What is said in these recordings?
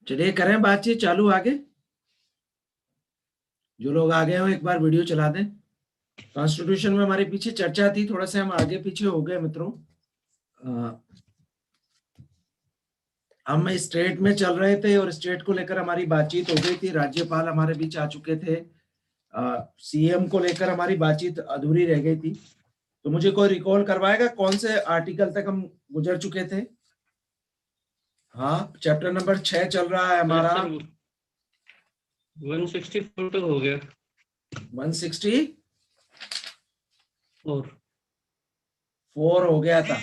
चलिए करें बातचीत चालू आगे। जो लोग आ गए हो एक बार वीडियो चला दें। कॉन्स्टिट्यूशन में हमारे पीछे चर्चा थी, थोड़ा सा हम आगे पीछे हो गए मित्रों। हम स्टेट में चल रहे थे और स्टेट को लेकर हमारी बातचीत हो गई थी। राज्यपाल हमारे बीच आ चुके थे। सीएम को लेकर हमारी बातचीत अधूरी रह गई थी। तो मुझे कोई रिकॉल करवाएगा कौन से आर्टिकल तक हम गुजर चुके थे? हाँ, चैप्टर नंबर 6 चल रहा है हमारा। 164 तो हो गया। 164 हो गया था।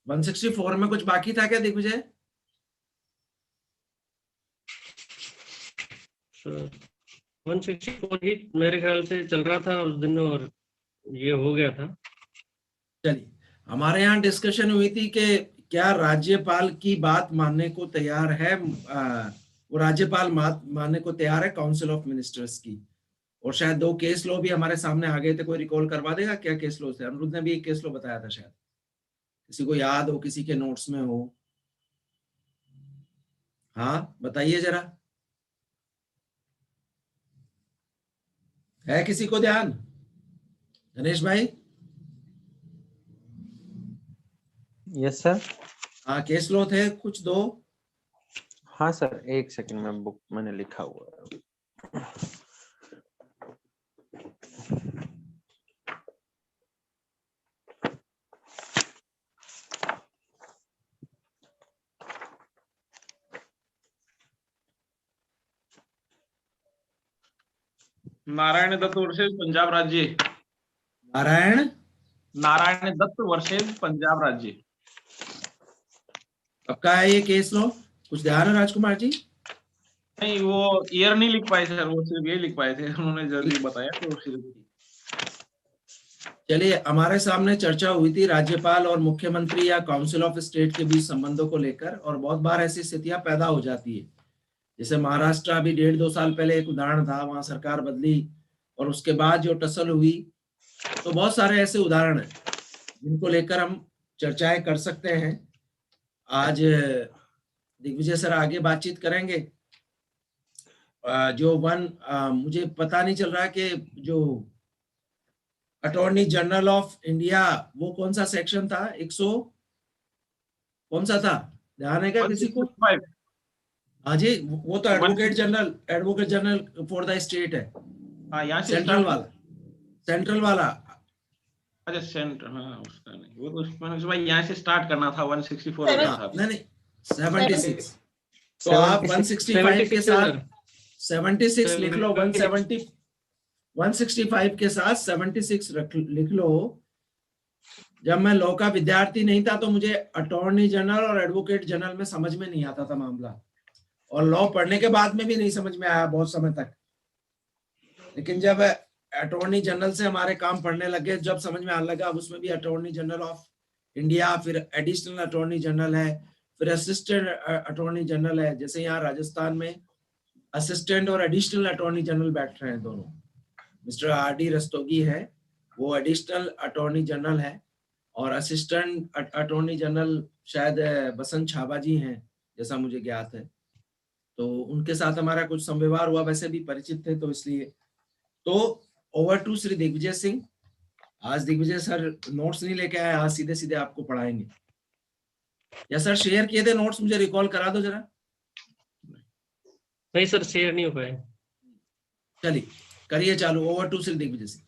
164 में कुछ बाकी था क्या दिग्विजय? 164 ही मेरे ख्याल से चल रहा था उस दिन और ये हो गया था। चलिए, हमारे यहाँ डिस्कशन हुई थी कि क्या राज्यपाल की बात मानने को तैयार है, वो राज्यपाल मानने को तैयार है काउंसिल ऑफ मिनिस्टर्स की। और शायद 2 केस लो भी हमारे सामने आ गए थे। कोई रिकॉल करवा देगा क्या केस लो थे? अनिरुद्ध ने भी एक केस लो बताया था, शायद किसी को याद हो, किसी के नोट्स में हो। हाँ बताइए जरा, है किसी को ध्यान? गणेश भाई? Yes sir. हाँ, केस लो थे कुछ 2। हाँ सर, एक सेकंड में बुक मैंने लिखा हुआ है। नारायण दत्त वर्सेस पंजाब राज्य। नारायण दत्त वर्सेस पंजाब राज्य। पक्का है ये केस लो? कुछ ध्यान है राजकुमार जी? नहीं, वो ईयर नहीं लिख पाए सर, वो सिर्फ ये लिख पाए थे, उन्होंने जल्दी बताया तो सिर्फ। चलिए, हमारे सामने चर्चा हुई थी राज्यपाल और मुख्यमंत्री या काउंसिल ऑफ स्टेट के बीच संबंधों को लेकर, और बहुत बार ऐसी स्थितियां पैदा हो जाती है। जैसे महाराष्ट्र अभी 1.5-2 साल पहले एक उदाहरण था, वहां सरकार बदली और उसके बाद जो टसल हुई। तो बहुत सारे ऐसे उदाहरण हैं जिनको लेकर हम चर्चाएं कर सकते हैं। आज दिग्विजय सर आगे बातचीत करेंगे। मुझे पता नहीं चल रहा कि जो अटॉर्नी जनरल ऑफ इंडिया, वो कौन सा सेक्शन था? 100 कौन सा था? ध्यान है क्या किसी को? 165। हाँ जी, वो तो advocate general for the state है। हाँ, यहाँ से सेंट्रल वाला, सेंट्रल वाला। अच्छा सेंटर, हाँ उसका नहीं, वो तो उसमें यहाँ से स्टार्ट करना था। 164 था। नहीं 76। तो आप 165 के साथ 76 लिख लो, 165 के साथ 76 लिख लो। जब मैं लॉ का विद्यार्थी नहीं था तो मुझे अटॉर्नी जनरल और एडवोकेट जनरल में समझ में नहीं आता था मामला, और लॉ पढ़ने के बाद में भी नहीं समझ में आया बहुत समय तक। लेकिन जब अटॉर्नी जनरल से हमारे काम पढ़ने लगे, जब समझ में आने लगा, अब उसमें भी अटॉर्नी जनरल ऑफ इंडिया, फिर एडिशनल अटॉर्नी जनरल है, फिर असिस्टेंट अटॉर्नी जनरल है। जैसे यहाँ राजस्थान में असिस्टेंट और एडिशनल अटॉर्नी जनरल बैठ रहे हैं दोनों। Mister R.D. रस्तोगी है, वो एडिशनल अटॉर्नी जनरल है, और असिस्टेंट अटॉर्नी जनरल शायद बसंत छाबा जी हैं, जैसा मुझे ज्ञात है। तो उनके साथ हमारा कुछ संव्यवहार हुआ, वैसे भी परिचित थे, तो इसलिए। तो ओवर टू श्री दिग्विजय सिंह। आज दिग्विजय सर नोट्स नहीं लेके आए, आज सीधे सीधे आपको पढ़ाएंगे। या सर शेयर किए थे नोट्स? मुझे रिकॉल करा दो जरा। नहीं सर, शेयर नहीं हो पाए। चलिए करिए चालू। Over to Shri Digvijay Singh.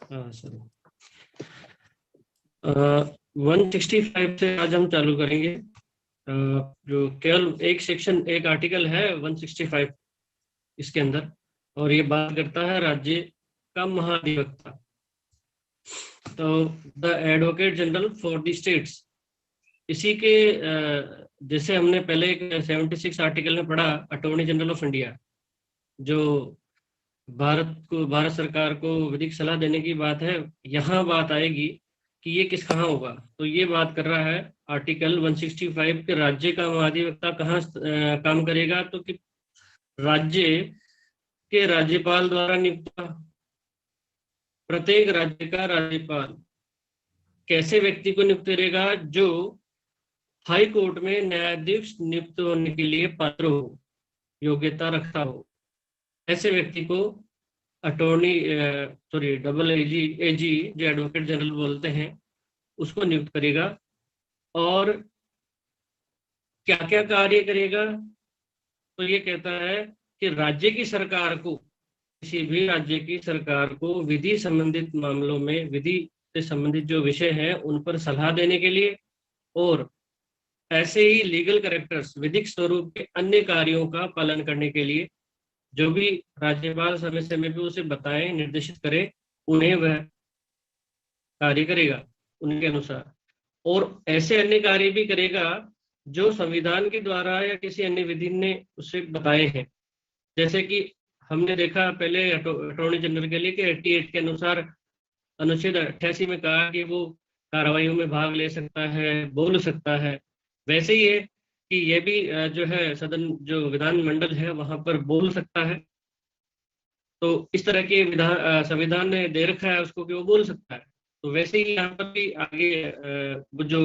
हाँ सर, 165 से आज हम चालू करेंगे। जो केवल एक सेक्शन, एक आर्टिकल है 165 इसके अंदर, और ये बात करता है राज्य का महाधिवक्ता। तो the advocate general for the states, इसी के जैसे हमने पहले 76 आर्टिकल में पढ़ा, अटॉर्नी जनरल ऑफ इंडिया, जो भारत सरकार को विधिक सलाह देने की बात है। यहाँ बात आएगी कि ये कहाँ होगा। तो ये बात कर रहा है आर्टिकल 165 के, राज्य का महाधिवक्ता कहाँ काम करेगा। तो कि राज्य के राज्यपाल द्वारा नियुक्त, प्रत्येक राज्य का राज्यपाल कैसे व्यक्ति को नियुक्त करेगा? जो हाई कोर्ट में न्यायाधीश नियुक्त होने के लिए पात्र हो, योग्यता रखता हो, ऐसे व्यक्ति को अटॉर्नी डबल एजी जो एडवोकेट जनरल बोलते हैं, उसको नियुक्त करेगा। और क्या क्या कार्य करेगा? तो ये कहता है कि राज्य की सरकार को, किसी भी राज्य की सरकार को विधि संबंधित मामलों में, विधि से संबंधित जो विषय हैं उन पर सलाह देने के लिए, और ऐसे ही लीगल करेक्टर्स, विधिक स्वरूप के अन्य कार्यों का पालन करने के लिए जो भी राज्यपाल समय समय पे उसे बताए, निर्देशित करे, उन्हें वह कार्य करेगा उनके अनुसार। और ऐसे अन्य कार्य भी करेगा जो संविधान के द्वारा या किसी अन्य विधि ने उसे बताए हैं। जैसे कि हमने देखा पहले अटॉर्नी जनरल के लिए कि 88 के अनुसार अनुच्छेद 88 में कहा कि वो कार्रवाइयों में भाग ले सकता है, बोल सकता है। वैसे ही है कि ये भी जो है सदन, जो विधानमंडल है वहां पर बोल सकता है। तो इस तरह के संविधान ने दे रखा है उसको कि वो बोल सकता है। तो वैसे ही यहाँ पर भी आगे वो जो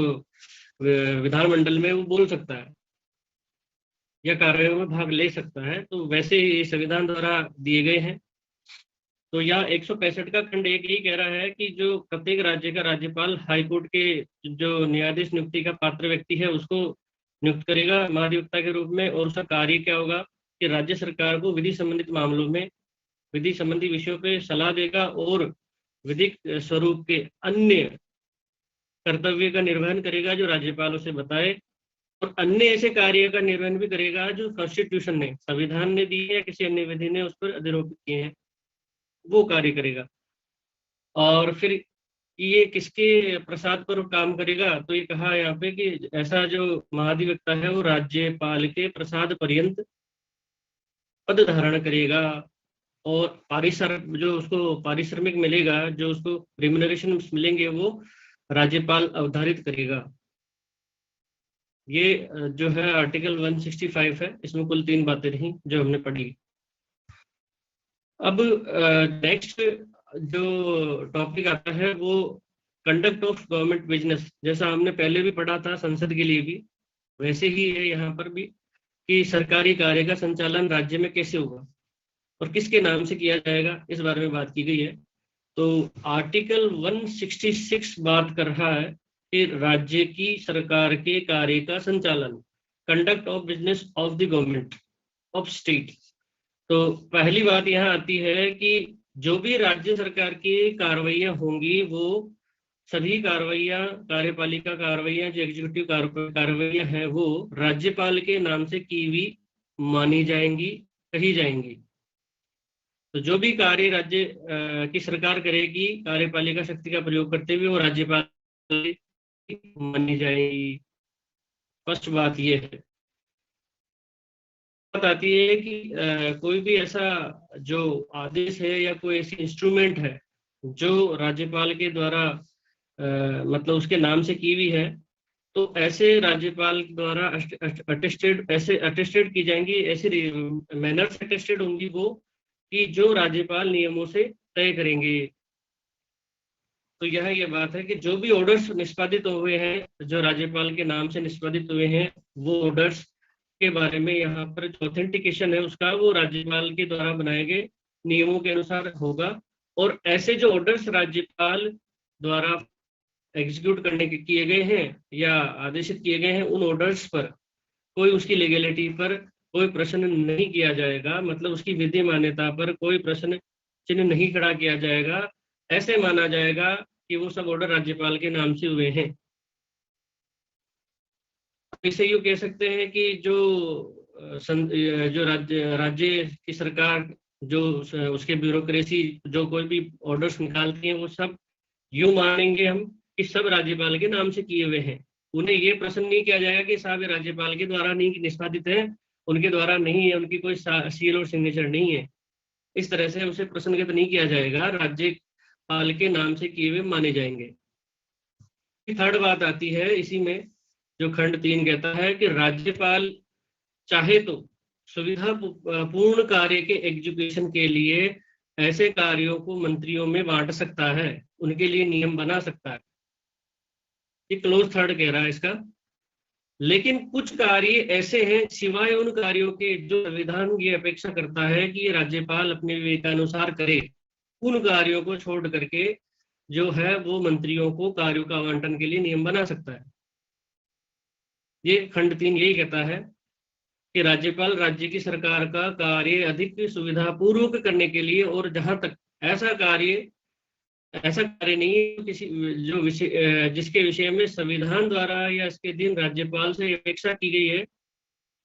विधानमंडल में वो बोल सकता है या कार्यों में भाग ले सकता है। तो वैसे ही संविधान द्वारा दिए गए हैं। तो यहाँ 165 का खंड 1 यही कह रहा है कि जो प्रत्येक राज्य का राज्यपाल हाईकोर्ट के जो न्यायाधीश नियुक्ति का पात्र व्यक्ति है उसको नियुक्त करेगा महाधिवक्ता के रूप में। और उसका कार्य क्या होगा कि राज्य सरकार को विधि संबंधित मामलों में, विधि संबंधी विषयों पे सलाह देगा और विधिक स्वरूप के अन्य कर्तव्य का निर्वहन करेगा जो राज्यपाल उसे बताए। और अन्य ऐसे कार्य का निर्वहन भी करेगा जो कॉन्स्टिट्यूशन ने, संविधान ने दिए या किसी अन्य विधि ने उस पर अधिरोपित किए हैं, वो कार्य करेगा। और फिर ये किसके प्रसाद पर काम करेगा? तो ये कहा यहाँ पे कि ऐसा जो महाधिवक्ता है वो राज्यपाल के प्रसाद पर्यंत पद धारण करेगा। और जो उसको पारिश्रमिक मिलेगा, जो उसको रिम्यूनरेशन मिलेंगे, वो राज्यपाल अवधारित करेगा। ये जो है आर्टिकल 165 है। इसमें कुल 3 बातें रही जो हमने पढ़ी। अब नेक्स्ट जो टॉपिक आता है वो कंडक्ट ऑफ गवर्नमेंट बिजनेस। जैसा हमने पहले भी पढ़ा था संसद के लिए भी, वैसे ही है यहाँ पर भी कि सरकारी कार्य का संचालन राज्य में कैसे होगा और किसके नाम से किया जाएगा, इस बारे में बात की गई है। तो आर्टिकल 166 बात कर रहा है कि राज्य की सरकार के कार्य का संचालन, conduct of business of the government of state. तो पहली बात यहाँ आती है कि जो भी राज्य सरकार की कार्रवाइयाँ होंगी वो सभी कार्रवाइयाँ, कार्यपालिका कार्रवाइयाँ, जो एग्जीक्यूटिव कार्रवाइयाँ हैं, वो राज्यपाल के नाम से की हुई मानी जाएंगी, कही जाएंगी। तो जो भी कार्य राज्य की सरकार करेगी कार्यपालिका शक्ति का प्रयोग करते हुए, वो राज्यपाल मानी जाएगी। फर्स्ट बात ये है। बात आती है कि कोई भी ऐसा जो आदेश है या कोई ऐसी इंस्ट्रूमेंट है जो राज्यपाल के द्वारा मतलब उसके नाम से की हुई है, तो ऐसे राज्यपाल द्वारा अटेस्टेड, ऐसे अटेस्टेड की जाएंगी, ऐसे मैनर से अटेस्टेड होंगी वो कि जो राज्यपाल नियमों से तय करेंगे। तो यह ये बात है कि जो भी ऑर्डर्स निष्पादित हुए हैं, जो राज्यपाल के नाम से निष्पादित हुए हैं, वो ऑर्डर्स के बारे में यहाँ पर जो ऑथेंटिकेशन है उसका वो राज्यपाल के द्वारा बनाए गए नियमों के अनुसार होगा। और ऐसे जो ऑर्डर्स राज्यपाल द्वारा एग्जीक्यूट करने के किए गए हैं या आदेशित किए गए हैं, उन ऑर्डर्स पर कोई उसकी लीगैलिटी पर कोई प्रश्न नहीं किया जाएगा, मतलब उसकी विधि मान्यता पर कोई प्रश्न चिन्ह नहीं खड़ा किया जाएगा। ऐसे माना जाएगा कि वो सब ऑर्डर राज्यपाल के नाम से हुए हैं। इसे यूँ कह सकते हैं कि जो राज्य की सरकार, जो उसके ब्यूरोक्रेसी जो कोई भी ऑर्डर्स निकालती है, वो सब यूँ मानेंगे हम कि सब राज्यपाल के नाम से किए हुए हैं। उन्हें ये प्रश्न नहीं किया जाएगा कि साहब राज्यपाल के द्वारा नहीं निष्पादित है, उनके द्वारा नहीं है, उनकी कोई सील और सिग्नेचर नहीं है। इस तरह से उसे प्रश्नगत नहीं किया जाएगा, राज्यपाल के नाम से किए हुए माने जाएंगे। थर्ड बात आती है इसी में, जो खंड 3 कहता है कि राज्यपाल चाहे तो सुविधा पूर्ण कार्य के एग्जीक्यूशन के लिए ऐसे कार्यों को मंत्रियों में बांट सकता है, उनके लिए नियम बना सकता है। ये क्लोज थर्ड कह रहा है इसका। लेकिन कुछ कार्य ऐसे हैं सिवाय उन कार्यों के जो संविधान ये अपेक्षा करता है कि ये राज्यपाल अपने विवेकानुसार करे, उन कार्यों को छोड़ करके जो है वो मंत्रियों को कार्यों का आवंटन के लिए नियम बना सकता है। ये खंड 3 यही कहता है कि राज्यपाल राज्य की सरकार का कार्य अधिक सुविधापूर्वक करने के लिए, और जहां तक ऐसा कार्य नहीं है किसी जो विषय जिसके विषय में संविधान द्वारा या इसके अधीन राज्यपाल से अपेक्षा की गई है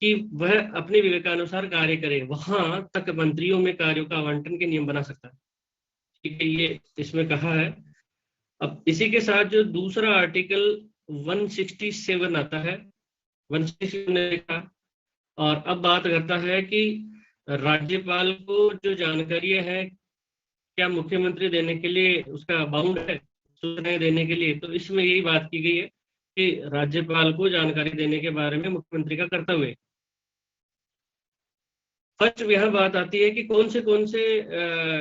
कि वह अपने विवेकानुसार कार्य करे, वहां तक मंत्रियों में कार्यों का आवंटन के नियम बना सकता है। ठीक है, ये इसमें कहा है। अब इसी के साथ जो दूसरा आर्टिकल 167 आता है, 167 ने लिखा, और अब बात करता है कि राज्यपाल को जो जानकारी है क्या मुख्यमंत्री देने के लिए उसका बाउंड है सूचनाएं देने के लिए, तो इसमें यही बात की गई है कि राज्यपाल को जानकारी देने के बारे में मुख्यमंत्री का कर्तव्य है। फर्स्ट यह बात आती है कि कौन से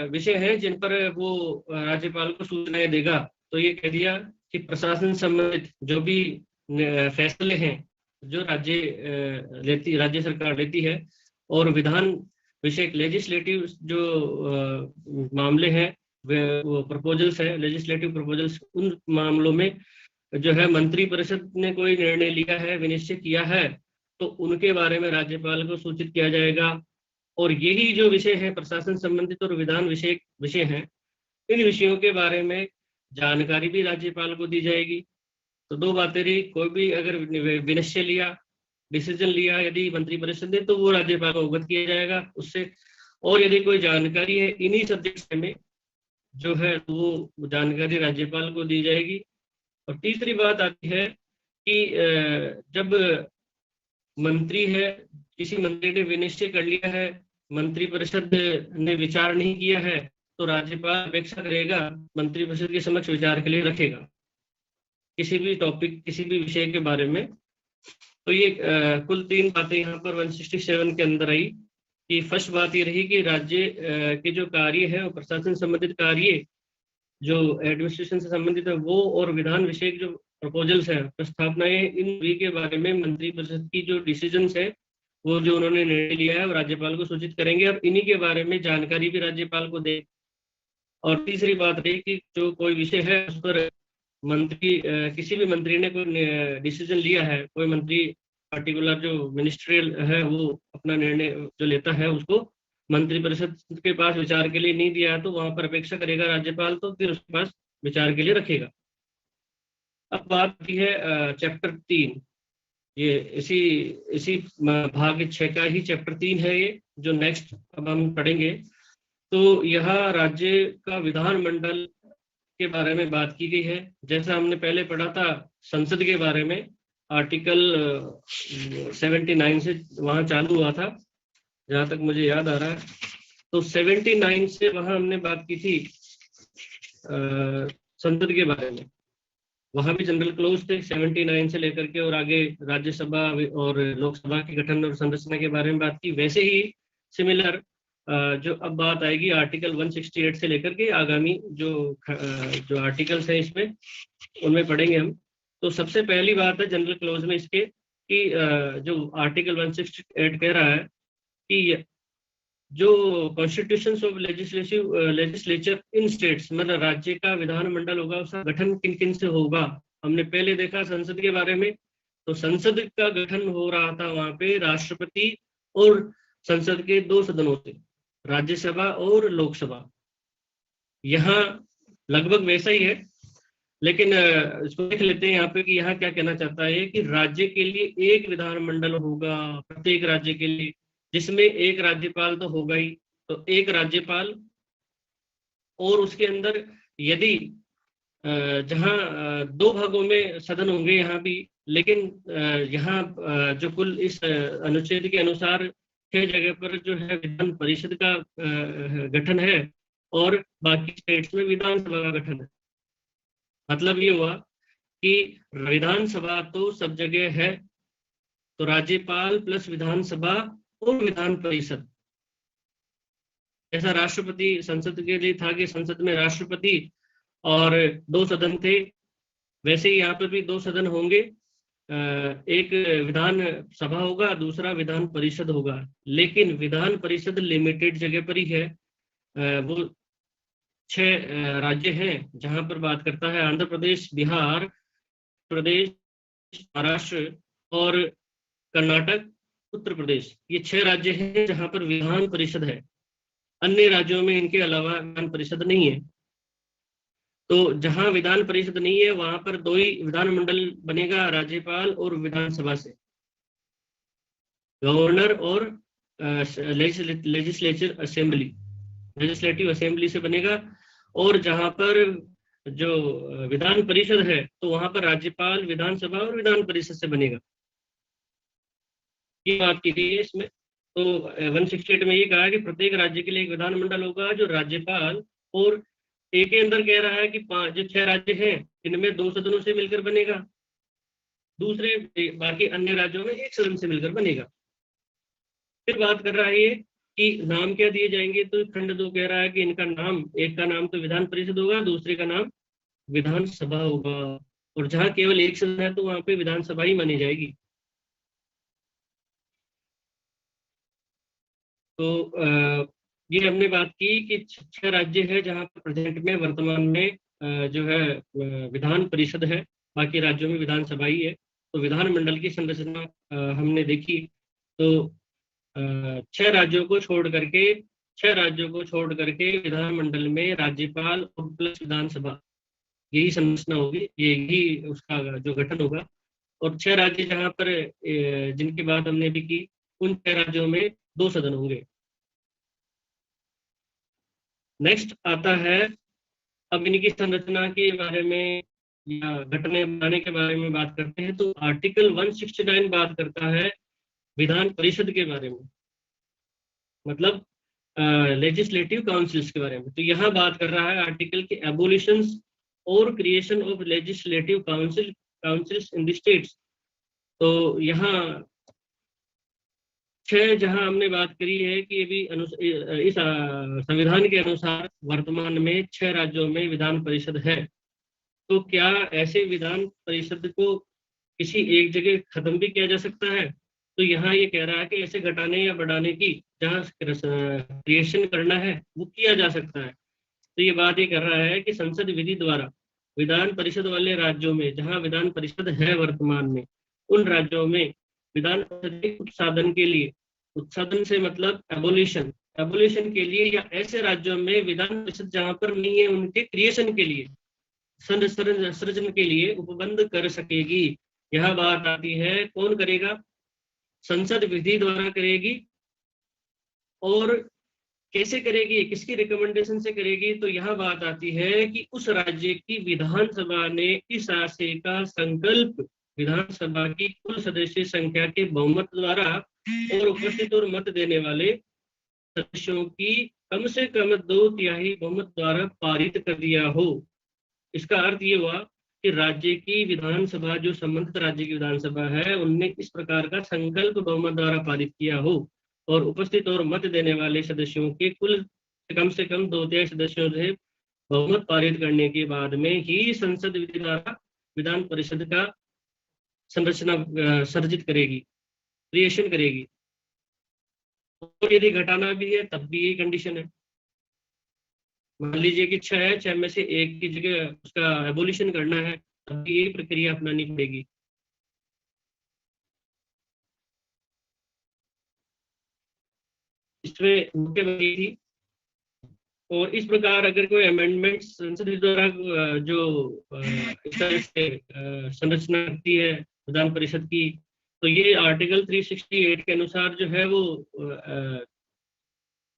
विषय हैं जिन पर वो राज्यपाल को सूचनाएं देगा। तो ये कह दिया कि प्रशासन संबंधित जो भी फैसले हैं जो राज्य सरकार लेती है, और विधान विषय लेजिस्लेटिव जो मामले हैं वो प्रपोजल्स है, लेजिस्लेटिव प्रपोजल्स, उन मामलों में जो है मंत्री परिषद ने कोई निर्णय लिया है, विनिश्चय किया है, तो उनके बारे में राज्यपाल को सूचित किया जाएगा। और यही जो विषय है प्रशासन संबंधित और विधान विषय हैं, इन विषयों के बारे में जानकारी भी राज्यपाल को दी जाएगी। तो दो बातें रही, कोई भी अगर विनिश्चय लिया, डिसीजन लिया यदि मंत्री परिषद ने, तो वो राज्यपाल को अवगत किया जाएगा उससे, और यदि कोई जानकारी है इन्हीं सब्जेक्ट्स में जो है वो जानकारी राज्यपाल को दी जाएगी। और तीसरी बात आती है कि जब मंत्री है, किसी मंत्री ने विनिश्चय कर लिया है, मंत्री परिषद ने विचार नहीं किया है, तो राज्यपाल अपेक्षा करेगा मंत्री परिषद के समक्ष विचार के लिए रखेगा किसी भी टॉपिक, किसी भी विषय के बारे में। तो ये कुल 3 बातें यहाँ पर 167 के अंदर आई। कि फर्स्ट बात ये रही कि राज्य के जो कार्य है, प्रशासन संबंधित कार्य जो एडमिनिस्ट्रेशन से संबंधित है वो, और विधान विषय जो प्रपोजल्स है, प्रस्तावनाएं, इन सभी के बारे में मंत्री परिषद की जो डिसीजंस है, वो जो उन्होंने निर्णय लिया है वो राज्यपाल को सूचित करेंगे, और इन्हीं के बारे में जानकारी भी राज्यपाल को दे। और तीसरी बात रही कि जो कोई विषय है उस पर मंत्री किसी भी मंत्री ने कोई डिसीजन लिया है, कोई मंत्री पर्टिकुलर जो मिनिस्ट्रियल है वो अपना निर्णय जो लेता है उसको मंत्री परिषद के पास विचार के लिए नहीं दिया, तो वहां पर अपेक्षा करेगा राज्यपाल, तो फिर उसके पास विचार के लिए रखेगा। अब बात की है चैप्टर 3, ये इसी भाग 6 का ही चैप्टर 3 है ये, जो नेक्स्ट अब हम पढ़ेंगे। तो यहाँ राज्य का विधानमंडल के बारे में बात की गई है। जैसा हमने पहले पढ़ा था संसद के बारे में, आर्टिकल 79 से वहां चालू हुआ था जहां तक मुझे याद आ रहा है। तो 79 से वहां हमने बात की थी संसद के बारे में, वहां भी जनरल क्लोज थे 79 से लेकर के, और आगे राज्यसभा और लोकसभा के गठन और संरचना के बारे में बात की। वैसे ही सिमिलर जो अब बात आएगी आर्टिकल 168 से लेकर के आगामी जो आर्टिकल्स हैं इसमें, उनमें पढ़ेंगे हम। तो सबसे पहली बात है जनरल क्लोज में इसके कि जो आर्टिकल 168 कह रहा है कि जो constitutions of legislature in states, मतलब राज्य का विधानमंडल होगा, उसका गठन किन किन से होगा। हमने पहले देखा संसद के बारे में, तो संसद का गठन हो रहा था वहां पे राष्ट्रपति और संसद के 2 सदनों से, राज्यसभा और लोकसभा। यहाँ लगभग वैसा ही है, लेकिन इसको देख लेते हैं यहाँ पे कि यहाँ क्या कहना चाहता है कि राज्य के लिए एक विधानमंडल होगा प्रत्येक राज्य के लिए, जिसमें एक राज्यपाल तो होगा ही, तो एक राज्यपाल, और उसके अंदर यदि जहाँ 2 भागों में सदन होंगे यहाँ भी, लेकिन यहाँ जो कुल इस अनुच्छेद के अनुसार 6 जगह पर जो है विधान परिषद का गठन है, और बाकी स्टेट्स में विधानसभा का गठन है। मतलब ये हुआ कि विधानसभा तो सब जगह है, तो राज्यपाल प्लस विधानसभा और विधान परिषद। ऐसा राष्ट्रपति संसद के लिए था कि संसद में राष्ट्रपति और 2 सदन थे, वैसे ही यहाँ पर भी 2 सदन होंगे, एक विधान सभा होगा, दूसरा विधान परिषद होगा, लेकिन विधान परिषद लिमिटेड जगह पर ही है। वो 6 राज्य हैं जहां पर बात करता है, आंध्र प्रदेश, बिहार प्रदेश, महाराष्ट्र और कर्नाटक, उत्तर प्रदेश। ये 6 राज्य हैं जहां पर विधान परिषद है। अन्य राज्यों में इनके अलावा विधान परिषद नहीं है। तो जहां विधान परिषद नहीं है वहां पर 2 ही विधानमंडल बनेगा, राज्यपाल और विधानसभा से, गवर्नर और लेजिस्लेचर असेंबली, लेजिस्लेटिव असेंबली से बनेगा। और जहां पर जो विधान परिषद है तो वहां पर राज्यपाल, विधानसभा और विधान परिषद से बनेगा। ये बात की गई है इसमें। तो 168 में ये कहा है कि प्रत्येक राज्य के लिए एक विधानमंडल होगा जो राज्यपाल, और एक के अंदर कह रहा है कि जो 6 राज्य हैं इनमें 2 सदनों से मिलकर बनेगा, दूसरे बाकी अन्य राज्यों में 1 सदन से मिलकर बनेगा। फिर बात कर रहा है ये कि नाम क्या दिए जाएंगे, तो खंड 2 कह रहा है कि इनका नाम, एक का नाम तो विधान परिषद होगा, दूसरे का नाम विधानसभा होगा, और जहां केवल 1 सदन है तो वहां पे विधानसभा ही मानी जाएगी। तो ये हमने बात की कि 6 राज्य है जहां पर प्रेजेंट में, वर्तमान में जो है विधान परिषद है, बाकी राज्यों में विधानसभा ही है। तो विधानमंडल की संरचना हमने देखी। तो 6 राज्यों को छोड़ करके विधानमंडल में राज्यपाल और प्लस विधानसभा, यही संरचना होगी, यही उसका जो गठन होगा। और 6 राज्य जहां पर जिनकी बात हमने भी की, उन 6 राज्यों में 2 सदन होंगे। नेक्स्ट आता है, अब इनकी संरचना के बारे में या घटने बनाने के बारे में बात करते हैं। तो आर्टिकल 169 बात करता है विधान परिषद के बारे में, मतलब लेजिस्लेटिव काउंसिल्स के बारे में। तो यहाँ बात कर रहा है आर्टिकल के एबोलिशंस और creation of legislative councils in the states. तो यहाँ 6 जहां हमने बात करी है कि अभी इस संविधान के अनुसार वर्तमान में 6 राज्यों में विधान परिषद है। तो क्या ऐसे विधान परिषद को किसी एक जगह खत्म भी किया जा सकता है? तो यहाँ ये कह रहा है कि ऐसे घटाने या बढ़ाने की जहाँ क्रिएशन करना है वो किया जा सकता है। तो ये बात ये कर रहा है कि संसद विधि द्वारा विधान परिषद वाले राज्यों में जहाँ विधान परिषद है वर्तमान में, उन राज्यों में विधान परिषद के उत्साधन के लिए, उत्साधन से मतलब एबोलिशन के लिए, या ऐसे राज्यों में विधान परिषद जहाँ पर नहीं है उनके क्रिएशन के लिए, सृजन के लिए उपबंध कर सकेगी। यह बात आती है, कौन करेगा? संसद विधि द्वारा करेगी। और कैसे करेगी, किसकी रिकमेंडेशन से करेगी? तो यह बात आती है कि उस राज्य की विधानसभा ने इस आशय का संकल्प विधानसभा की कुल सदस्य संख्या के बहुमत द्वारा और उपस्थित और मत देने वाले सदस्यों की कम से कम 2/3 बहुमत द्वारा पारित कर दिया हो। इसका अर्थ ये हुआ कि राज्य की विधानसभा, जो संबंधित राज्य की विधानसभा है, उनने इस प्रकार का संकल्प बहुमत द्वारा पारित किया हो, और उपस्थित और मत देने वाले सदस्यों के कुल कम से कम 2/3 सदस्यों से बहुमत पारित करने के बाद में ही संसद विधि द्वारा विधान परिषद का संरचना सर्जित करेगी, क्रिएशन करेगी। और यदि घटाना भी है तब भी यही कंडीशन है। मान लीजिए कि 6 है, 6 में से 1 की जगह उसका एबोलिशन करना है, तब भी यही प्रक्रिया अपनानी पड़ेगी। इसमें मुख्य बात ये थी। और इस प्रकार अगर कोई अमेंडमेंट संसद द्वारा जो इस तरह से संरचना करती है विधान परिषद की, तो ये आर्टिकल 368 के अनुसार जो है वो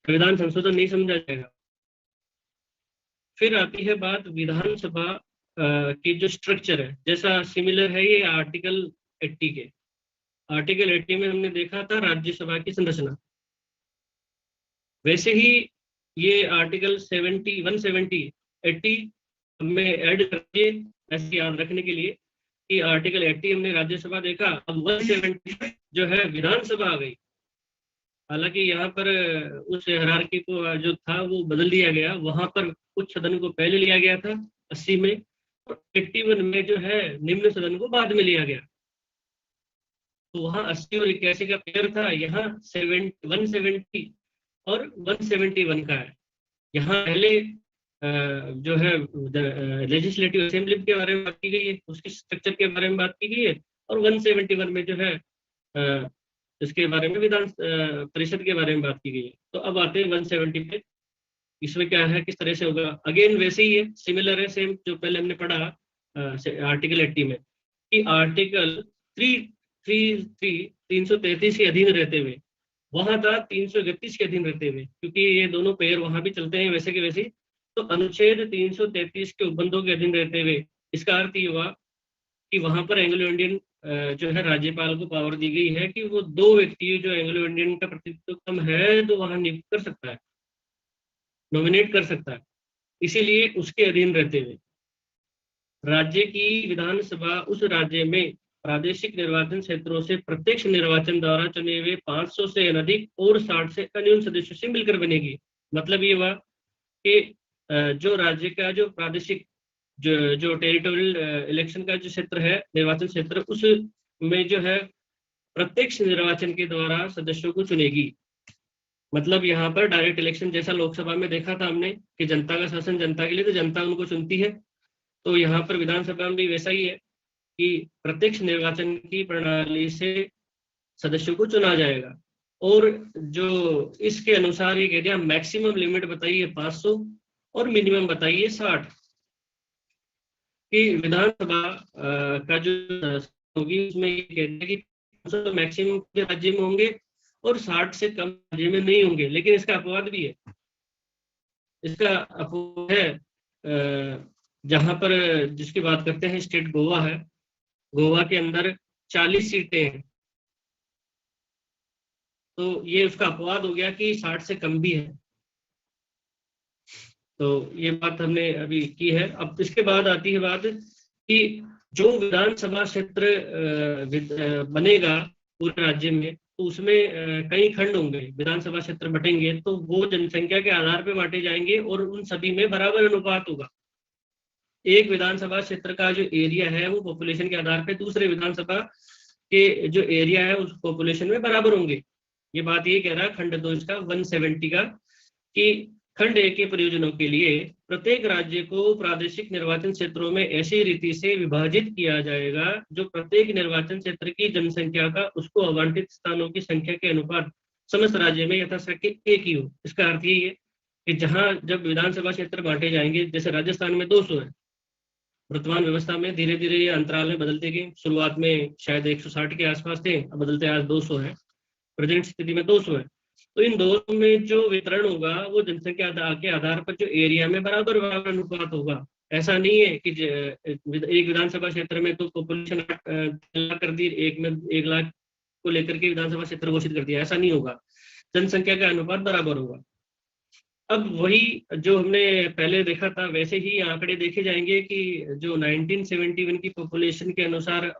संविधान संशोधन नहीं समझा जाएगा। फिर आती है बात विधानसभा की जो स्ट्रक्चर है, जैसा सिमिलर है ये आर्टिकल 80 के। आर्टिकल 80 में हमने देखा था राज्यसभा की संरचना, वैसे ही ये आर्टिकल 170 80 में ऐड करके ऐसे याद रखने के लिए कि आर्टिकल 80 हमने राज्यसभा देखा, अब 170 जो है विधानसभा आ गई। हालांकि यहाँ पर उस हायरार्की को जो था वो बदल दिया गया, वहां पर कुछ सदन को पहले लिया गया था 80 में, 81 में जो है निम्न सदन को बाद में लिया गया। तो वहां 80 और 81 का पेयर था, यहाँ 170 और 171 का है। यहाँ पहले जो है लेजिस्लेटिव असेंबली के बारे में बात की गई है, उसकी स्ट्रक्चर के बारे में बात की गई है, और 171 में जो है इसके बारे में विधान परिषद के बारे में बात की गई है। तो अब आते हैं 170 पे। इसमें क्या है, किस तरह से होगा? अगेन वैसे ही है, सिमिलर है, सेम जो पहले हमने पढ़ा आर्टिकल 80 में, कि आर्टिकल 333 के अधीन रहते हुए, वहां था 331 के अधीन रहते हुए, क्योंकि ये दोनों पेयर वहां भी चलते हैं वैसे के वैसे। तो अनुच्छेद 333 के उपबंधों के अधीन रहते हुए, इसका अर्थ ये हुआ कि वहां पर एंग्लो इंडियन जो है राज्यपाल को पावर दी गई है कि वो 2 व्यक्ति जो एंग्लो इंडियन का प्रतिनिधित्व कम है तो वहां नियुक्त कर सकता है, नॉमिनेट कर सकता है। इसीलिए उसके अधीन रहते हुए राज्य की विधानसभा उस राज्य में प्रादेशिक निर्वाचन क्षेत्रों से प्रत्यक्ष निर्वाचन द्वारा चुने हुए 500 से अनधिक और 60 से अन्यून सदस्यों से मिलकर बनेगी। मतलब ये हुआ कि जो राज्य का जो प्रादेशिक जो टेरिटोरियल इलेक्शन का जो क्षेत्र है, निर्वाचन क्षेत्र, उसमें जो है प्रत्यक्ष निर्वाचन के द्वारा सदस्यों को चुनेगी। मतलब यहाँ पर डायरेक्ट इलेक्शन जैसा लोकसभा में देखा था हमने कि जनता का शासन जनता के लिए, तो जनता उनको चुनती है। तो यहाँ पर विधानसभा में भी वैसा ही है कि प्रत्यक्ष निर्वाचन की प्रणाली से सदस्यों को चुना जाएगा। और जो इसके अनुसार ये कह दिया, मैक्सिमम लिमिट बताइए 500 और मिनिमम बताइए 60, कि विधानसभा का जो होगी उसमें ये कह दिया कि 500 मैक्सिमम राज्य में होंगे और 60 से कम राज्य में नहीं होंगे। लेकिन इसका अपवाद भी है। इसका अपवाद है जहां पर जिसकी बात करते हैं, स्टेट गोवा है, गोवा के अंदर 40 सीटें हैं, तो ये उसका अपवाद हो गया कि 60 से कम भी है। तो ये बात हमने अभी की है। अब इसके बाद आती है बात कि जो विधानसभा क्षेत्र बनेगा पूरे राज्य में, तो उसमें कई खंड होंगे, विधानसभा क्षेत्र बटेंगे, तो वो जनसंख्या के आधार पर बांटे जाएंगे और उन सभी में बराबर अनुपात होगा। एक विधानसभा क्षेत्र का जो एरिया है वो पॉपुलेशन के आधार पर दूसरे विधानसभा के जो एरिया है उस पॉपुलेशन में बराबर होंगे। ये बात ये कह रहा है खंड 2 इसका 170 का, कि खंड 1 के प्रयोजनों के लिए प्रत्येक राज्य को प्रादेशिक निर्वाचन क्षेत्रों में ऐसी रीति से विभाजित किया जाएगा जो प्रत्येक निर्वाचन क्षेत्र की जनसंख्या का उसको आवंटित स्थानों की संख्या के अनुपात समस्त राज्य में यथाशक्ति एक ही हो। इसका अर्थ यही है कि जहां जब विधानसभा क्षेत्र बांटे जाएंगे, जैसे राजस्थान में 200 है, वर्तमान व्यवस्था में धीरे धीरे ये अंतराल में बदलते गए। शुरुआत में शायद 160 के आसपास थे, अब बदलते आज 200 है, प्रेजेंट स्थिति में 200 है। तो इन दोनों में जो वितरण होगा वो जनसंख्या के आधार पर जो एरिया में बराबर बराबर अनुपात होगा। ऐसा नहीं है कि एक विधानसभा क्षेत्र में तो पॉपुलेशन कर दी, एक में 1 लाख को लेकर के विधानसभा क्षेत्र घोषित कर दिया, ऐसा नहीं होगा। जनसंख्या का अनुपात बराबर होगा। अब वही जो हमने पहले देखा था वैसे ही आंकड़े देखे जाएंगे कि जो 1971 की पॉपुलेशन के अनुसार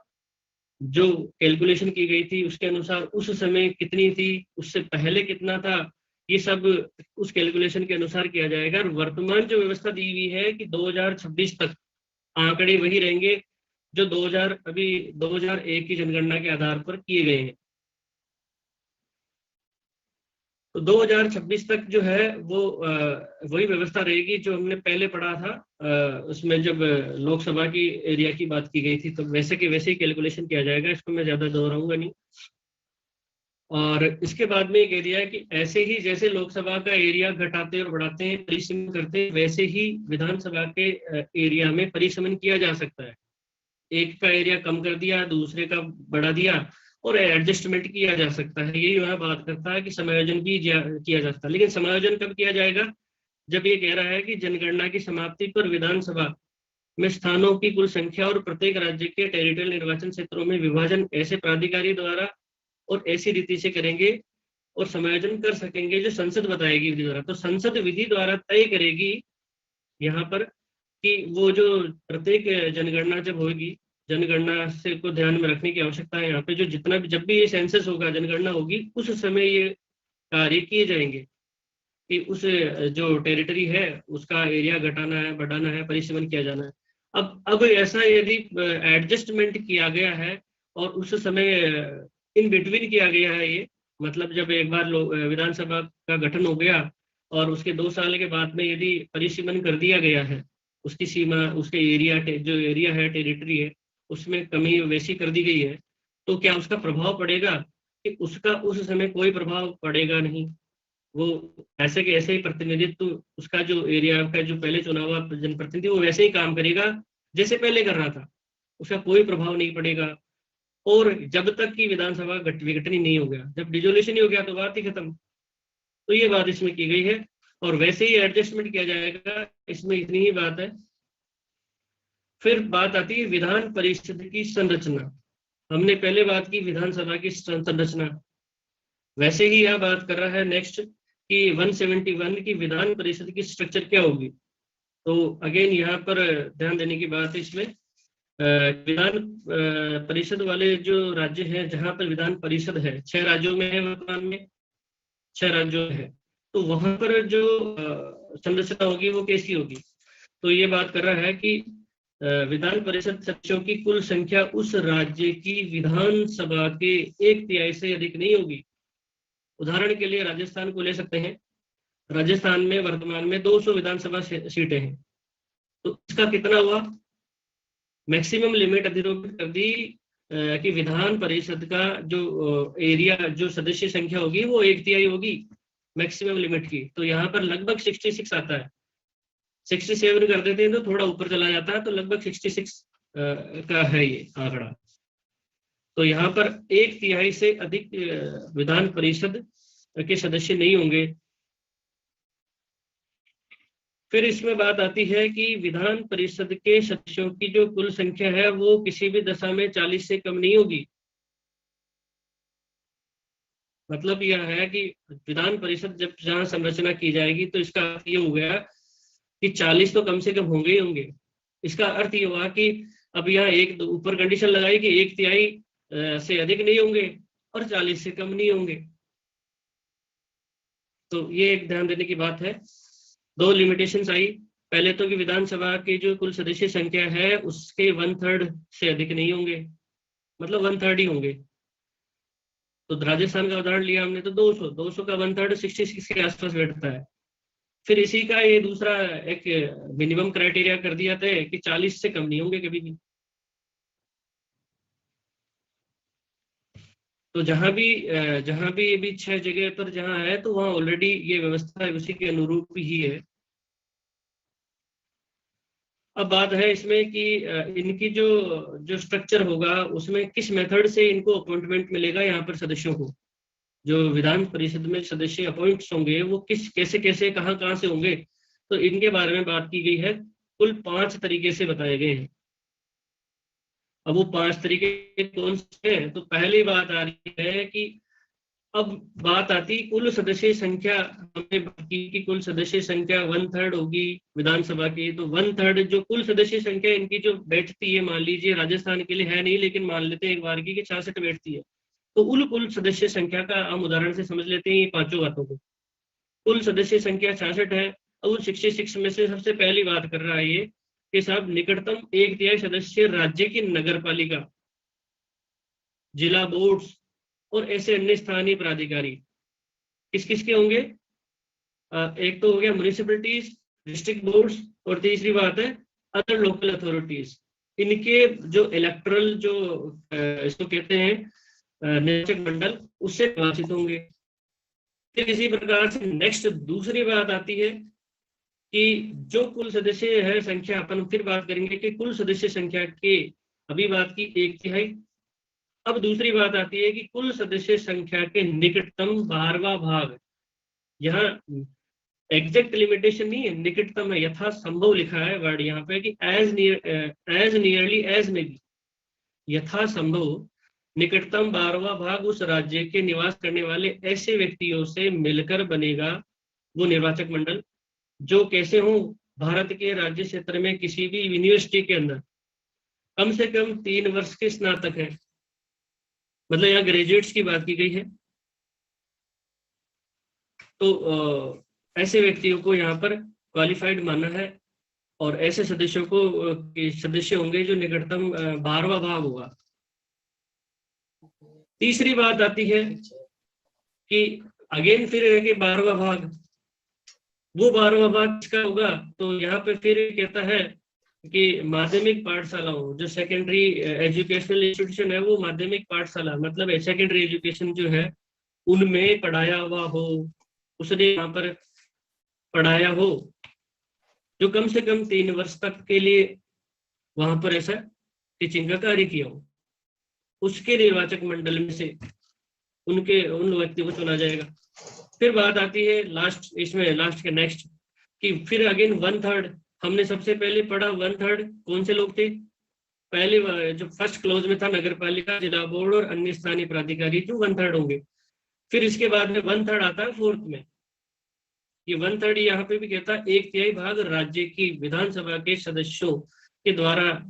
जो कैलकुलेशन की गई थी उसके अनुसार उस समय कितनी थी, उससे पहले कितना था, ये सब उस कैलकुलेशन के अनुसार किया जाएगा। और वर्तमान जो व्यवस्था दी हुई है कि 2026 तक आंकड़े वही रहेंगे जो 2001 की जनगणना के आधार पर किए गए हैं। तो 2026 तक जो है वो वही व्यवस्था रहेगी जो हमने पहले पढ़ा था। उसमें जब लोकसभा की एरिया की बात की गई थी तो वैसे के वैसे ही कैलकुलेशन किया जाएगा, इसको मैं ज्यादा दोहराऊंगा नहीं। और इसके बाद में ये कह दिया है कि ऐसे ही जैसे लोकसभा का एरिया घटाते और बढ़ाते हैं, परिसीमन करते हैं, वैसे ही विधानसभा के एरिया में परिसीमन किया जा सकता है। एक का एरिया कम कर दिया, दूसरे का बढ़ा दिया और एडजस्टमेंट किया जा सकता है। यही वह बात करता है कि समायोजन भी किया जा सकता है। लेकिन समायोजन कब किया जाएगा? जब ये कह रहा है कि जनगणना की समाप्ति पर विधानसभा में स्थानों की कुल संख्या और प्रत्येक राज्य के टेरिटोरियल निर्वाचन क्षेत्रों में विभाजन ऐसे प्राधिकारी द्वारा और ऐसी रीति से करेंगे और समायोजन कर सकेंगे जो संसद बताएगी विधि द्वारा। तो संसद विधि द्वारा तय करेगी यहाँ पर कि वो जो प्रत्येक जनगणना जब होगी, जनगणना से को ध्यान में रखने की आवश्यकता है यहाँ पे, जो जितना भी जब भी ये सेंसस होगा, जनगणना होगी, उस समय ये कार्य किए जाएंगे कि उस जो टेरिटरी है उसका एरिया घटाना है, बढ़ाना है, परिसीमन किया जाना है। अब ऐसा यदि एडजस्टमेंट किया गया है और उस समय इन बिटवीन किया गया है, ये मतलब जब एक बार विधानसभा का गठन हो गया और उसके 2 साल के बाद में यदि परिसीमन कर दिया गया है, उसकी सीमा, उसके एरिया, जो एरिया है, टेरिटरी है, उसमें कमी वैसी कर दी गई है, तो क्या उसका प्रभाव पड़ेगा? कि उसका उस समय कोई प्रभाव पड़ेगा नहीं। वो ऐसे के ऐसे ही प्रतिनिधित्व, उसका जो एरिया का जो पहले चुना हुआ जनप्रतिनिधि, वो वैसे ही काम करेगा जैसे पहले कर रहा था, उसका कोई प्रभाव नहीं पड़ेगा। और जब तक कि विधानसभा विघटन ही नहीं हो गया, जब डिजोल्यूशन ही हो गया तो बात ही खत्म। तो ये बात इसमें की गई है और वैसे ही एडजस्टमेंट किया जाएगा, इसमें इतनी ही बात है। फिर बात आती है विधान परिषद की संरचना। हमने पहले बात की विधानसभा की संरचना, वैसे ही यह बात कर रहा है नेक्स्ट कि 171 की विधान परिषद की स्ट्रक्चर क्या होगी। तो अगेन यहाँ पर ध्यान देने की बात है इसमें, विधान परिषद वाले जो राज्य हैं जहां पर विधान परिषद है, 6 राज्यों में है वर्तमान में, 6 राज्यों में है, तो वहां पर जो संरचना होगी वो कैसी होगी। तो ये बात कर रहा है कि विधान परिषद सदस्यों की कुल संख्या उस राज्य की विधानसभा के 1/3 से अधिक नहीं होगी। उदाहरण के लिए राजस्थान को ले सकते हैं। राजस्थान में वर्तमान में 200 विधानसभा सीटें हैं, तो इसका कितना हुआ? मैक्सिमम लिमिट अधिरोपित कर दी कि विधान परिषद का जो एरिया, जो सदस्य संख्या होगी वो 1/3 होगी मैक्सिमम लिमिट की। तो यहाँ पर लगभग 66 आता है, 67 कर देते हैं तो थोड़ा ऊपर चला जाता है, तो लगभग 66 का है ये आंकड़ा। तो यहाँ पर 1/3 से अधिक विधान परिषद के सदस्य नहीं होंगे। फिर इसमें बात आती है कि विधान परिषद के सदस्यों की जो कुल संख्या है वो किसी भी दशा में 40 से कम नहीं होगी। मतलब यह है कि विधान परिषद जब जहां संरचना की जाएगी तो इसका अर्थ ये हो गया कि 40 तो कम से कम होंगे ही होंगे। इसका अर्थ ये हुआ कि अब यहाँ एक ऊपर कंडीशन लगाई कि 1/3 से अधिक नहीं होंगे और 40 से कम नहीं होंगे। तो ये एक ध्यान देने की बात है। 2 लिमिटेशंस आई, पहले तो कि विधानसभा की जो कुल सदस्य संख्या है उसके 1/3 से अधिक नहीं होंगे, मतलब 1/3 ही होंगे। तो राजस्थान का उदाहरण लिया हमने तो 200 का 1/3 66 के आसपास बैठता है। फिर इसी का ये दूसरा एक मिनिमम क्राइटेरिया कर दिया था कि 40 से कम नहीं होंगे कभी भी। तो जहां भी अभी 6 जगह पर जहां है तो वहां ऑलरेडी ये व्यवस्था उसी के अनुरूप ही है। अब बात है इसमें कि इनकी जो स्ट्रक्चर होगा उसमें किस मेथड से इनको अपॉइंटमेंट मिलेगा। यहाँ पर सदस्यों को, जो विधान परिषद में सदस्य अपॉइंट्स होंगे वो किस कैसे कैसे कहाँ से होंगे, तो इनके बारे में बात की गई है। कुल 5 तरीके से बताए गए हैं। अब वो 5 तरीके कौन से हैं? तो पहली बात आ रही है कि अब बात आती कुल सदस्य संख्या, हमने बात की कि कुल सदस्य संख्या 1/3 होगी विधानसभा की। तो 1/3 जो कुल सदस्य संख्या इनकी जो बैठती है, मान लीजिए राजस्थान के लिए है नहीं लेकिन मान लेते हैं एक बार की कि 66 बैठती है, तो कुल सदस्य संख्या का हम उदाहरण से समझ लेते हैं ये 5 बातों को। कुल सदस्य संख्या 66 है। अब उन 66 में से सबसे पहली बात कर रहा है ये कि साहब निकटतम 1/3 सदस्य राज्य की नगर पालिका, जिला बोर्ड्स और ऐसे अन्य स्थानीय प्राधिकारी किस किस के होंगे? एक तो हो गया म्युनिसिपैलिटीज, डिस्ट्रिक्ट बोर्ड्स, और तीसरी बात है अदर लोकल अथॉरिटीज। इनके जो इलेक्टरल जो इसको कहते हैं निर्वाचक मंडल, उससे निर्वाचित होंगे। फिर इसी प्रकार से नेक्स्ट दूसरी बात आती है कि जो कुल सदस्य है संख्या, अपन फिर बात करेंगे कि कुल सदस्य संख्या के, अभी बात की 1/3। अब दूसरी बात आती है कि कुल सदस्य संख्या के निकटतम 12वां भाग। यहाँ एग्जैक्ट लिमिटेशन नहीं है, निकटतम है, यथा संभव लिखा है वर्ड यहाँ पे कि एज नियरली एज में भी, यथा संभव निकटतम 12वां भाग उस राज्य के निवास करने वाले ऐसे व्यक्तियों से मिलकर बनेगा वो निर्वाचक मंडल, जो कैसे हो, भारत के राज्य क्षेत्र में किसी भी यूनिवर्सिटी के अंदर कम से कम 3 वर्ष के स्नातक है। मतलब यहाँ ग्रेजुएट्स की बात की गई है। तो ऐसे व्यक्तियों को यहाँ पर क्वालिफाइड माना है। और ऐसे सदस्यों को के सदस्य होंगे जो निकटतम 12वां भाग होगा। तीसरी बात आती है कि अगेन फिर है कि 12वां भाग, वो 12वां भाग किसका होगा? तो यहाँ पे फिर कहता है कि माध्यमिक पाठशालाओं, जो सेकेंडरी एजुकेशनल इंस्टीट्यूशन है, वो माध्यमिक पाठशाला मतलब सेकेंडरी एजुकेशन जो है उनमें पढ़ाया हुआ हो, उसने यहाँ पर पढ़ाया हो, जो कम से कम 3 वर्ष तक के लिए वहां पर ऐसा टीचिंग का कार्य किया हो, उसके निर्वाचक मंडल में से उन व्यक्ति को चुना जाएगा। फिर बात आती है लास्ट, इसमें लास्ट के नेक्स्ट कि फिर अगेन 1/3, हमने सबसे पहले पढ़ा 1/3 कौन से लोग थे? पहले जो फर्स्ट क्लोज में था नगर पालिका, जिला बोर्ड और अन्य स्थानीय प्राधिकारी, जो 1/3 होंगे। फिर इसके बाद में 1/3 आता है फोर्थ में। ये 1/3 यहाँ पे भी कहता है 1/3 भाग राज्य की विधानसभा के सदस्यों के द्वारा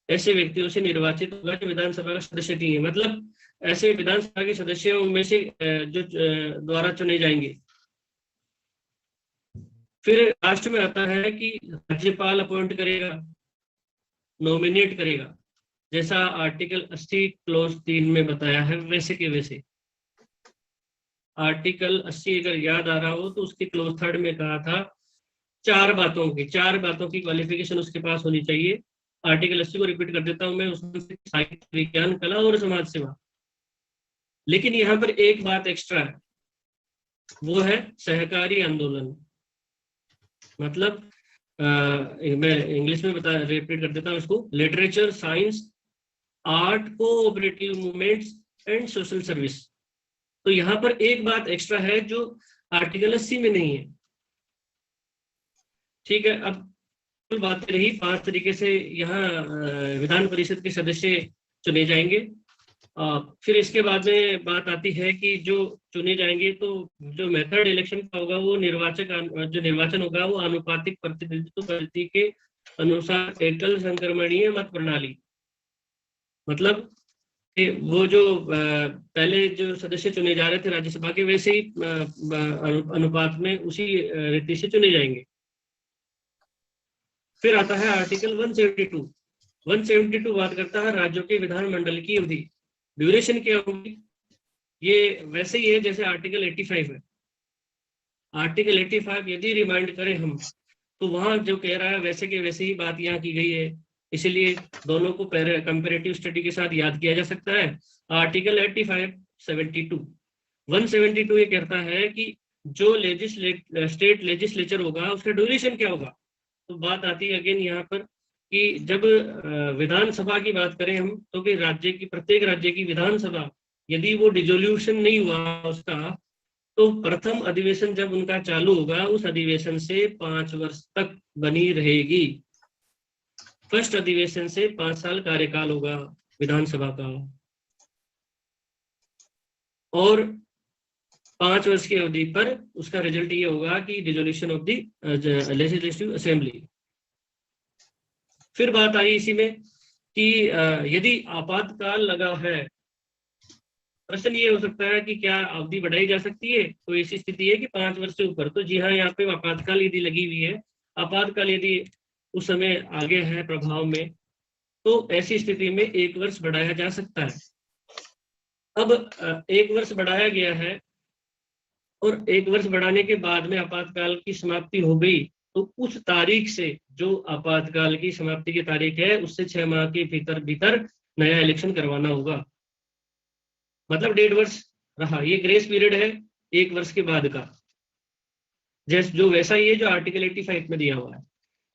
ऐसे व्यक्तियों से निर्वाचित होगा जो विधानसभा का सदस्य नहीं है, मतलब ऐसे विधानसभा के सदस्यों में से जो द्वारा चुने जाएंगे। फिर लास्ट में आता है कि राज्यपाल अपॉइंट करेगा, नॉमिनेट करेगा, जैसा आर्टिकल 80 क्लोज 3 में बताया है वैसे के वैसे। आर्टिकल 80 अगर याद आ रहा हो तो उसके क्लोज 3 में कहा था 4 बातों की क्वालिफिकेशन उसके पास होनी चाहिए। आर्टिकल 80 को रिपीट कर देता हूं मैं, उसमें साहित्य, विज्ञान, कला और समाज सेवा। लेकिन यहाँ पर एक बात एक्स्ट्रा है, वो है सहकारी आंदोलन। मतलब मैं इंग्लिश में रिपीट कर देता हूँ इसको, literature, science, art, cooperative movements and social service. तो यहाँ पर एक बात एक्स्ट्रा है जो आर्टिकल 80 में नहीं है। ठीक है, अब कुल बात रही 5 तरीके से यहाँ विधान परिषद के सदस्य चुने जाएंगे। फिर इसके बाद में बात आती है कि जो चुने जाएंगे तो जो मेथड इलेक्शन का होगा वो जो निर्वाचन होगा वो आनुपातिक प्रतिनिधित्व पद्धति के अनुसार एकल संक्रमणीय मत प्रणाली, मतलब वो जो पहले जो सदस्य चुने जा रहे थे राज्यसभा के, वैसे ही अनुपात में उसी रीति से चुने जाएंगे। फिर आता है आर्टिकल 172 बात करता है राज्यों के विधानमंडल की अवधि, ड्यूरेशन क्या होगी? ये वैसे ही है जैसे आर्टिकल 85 है। आर्टिकल 85 यदि रिमाइंड करें हम तो वहां जो कह रहा है वैसे के वैसे ही बात यहाँ की गई है, इसीलिए दोनों को कंपैरेटिव स्टडी के साथ याद किया जा सकता है। आर्टिकल 172 ये कहता है कि जो स्टेट लेजिस्लेचर होगा उसका ड्यूरेशन क्या होगा। तो बात आती है अगेन यहाँ पर कि जब विधानसभा की बात करें हम तो कि प्रत्येक राज्य की विधानसभा यदि वो डिसोल्यूशन नहीं हुआ उसका, तो प्रथम अधिवेशन जब उनका चालू होगा उस अधिवेशन से 5 वर्ष तक बनी रहेगी। फर्स्ट अधिवेशन से 5 साल कार्यकाल होगा विधानसभा का, और 5 वर्ष की अवधि पर उसका रिजल्ट ये होगा कि dissolution of the legislative assembly. फिर बात आई इसी में कि यदि आपातकाल लगा है, प्रश्न ये हो सकता है कि क्या अवधि बढ़ाई जा सकती है? तो ऐसी स्थिति है कि 5 वर्ष से ऊपर, तो जी हाँ, यहाँ पे आपातकाल यदि लगी हुई है, आपातकाल यदि उस समय आगे है प्रभाव में, तो ऐसी स्थिति में 1 वर्ष बढ़ाया जा सकता है। अब 1 वर्ष बढ़ाया गया है और 1 वर्ष बढ़ाने के बाद में आपातकाल की समाप्ति हो गई, तो उस तारीख से जो आपातकाल की समाप्ति की तारीख है उससे 6 माह के भीतर नया इलेक्शन करवाना होगा। मतलब 1.5 वर्ष रहा, ये ग्रेस पीरियड है 1 वर्ष के बाद का, जैसे जो वैसा ही है जो आर्टिकल 85 में दिया हुआ है।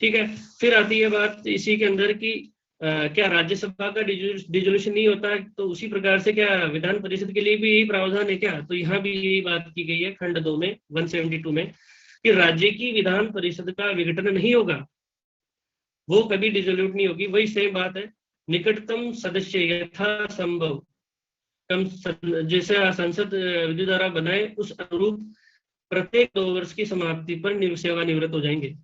ठीक है, फिर आती है बात इसी के अंदर की क्या राज्यसभा का डिसोल्यूशन नहीं होता है, तो उसी प्रकार से क्या विधान परिषद के लिए भी यही प्रावधान है क्या? तो यहाँ भी यही बात की गई है खंड 2 में 172 में कि राज्य की विधान परिषद का विघटन नहीं होगा, वो कभी डिसोल्यूट नहीं होगी। वही सेम बात है, निकटतम सदस्य यथासंभव जैसे संसद विधि द्वारा बनाए उस अनुरूप प्रत्येक 2 वर्ष की समाप्ति पर सेवानिवृत्त हो जाएंगे।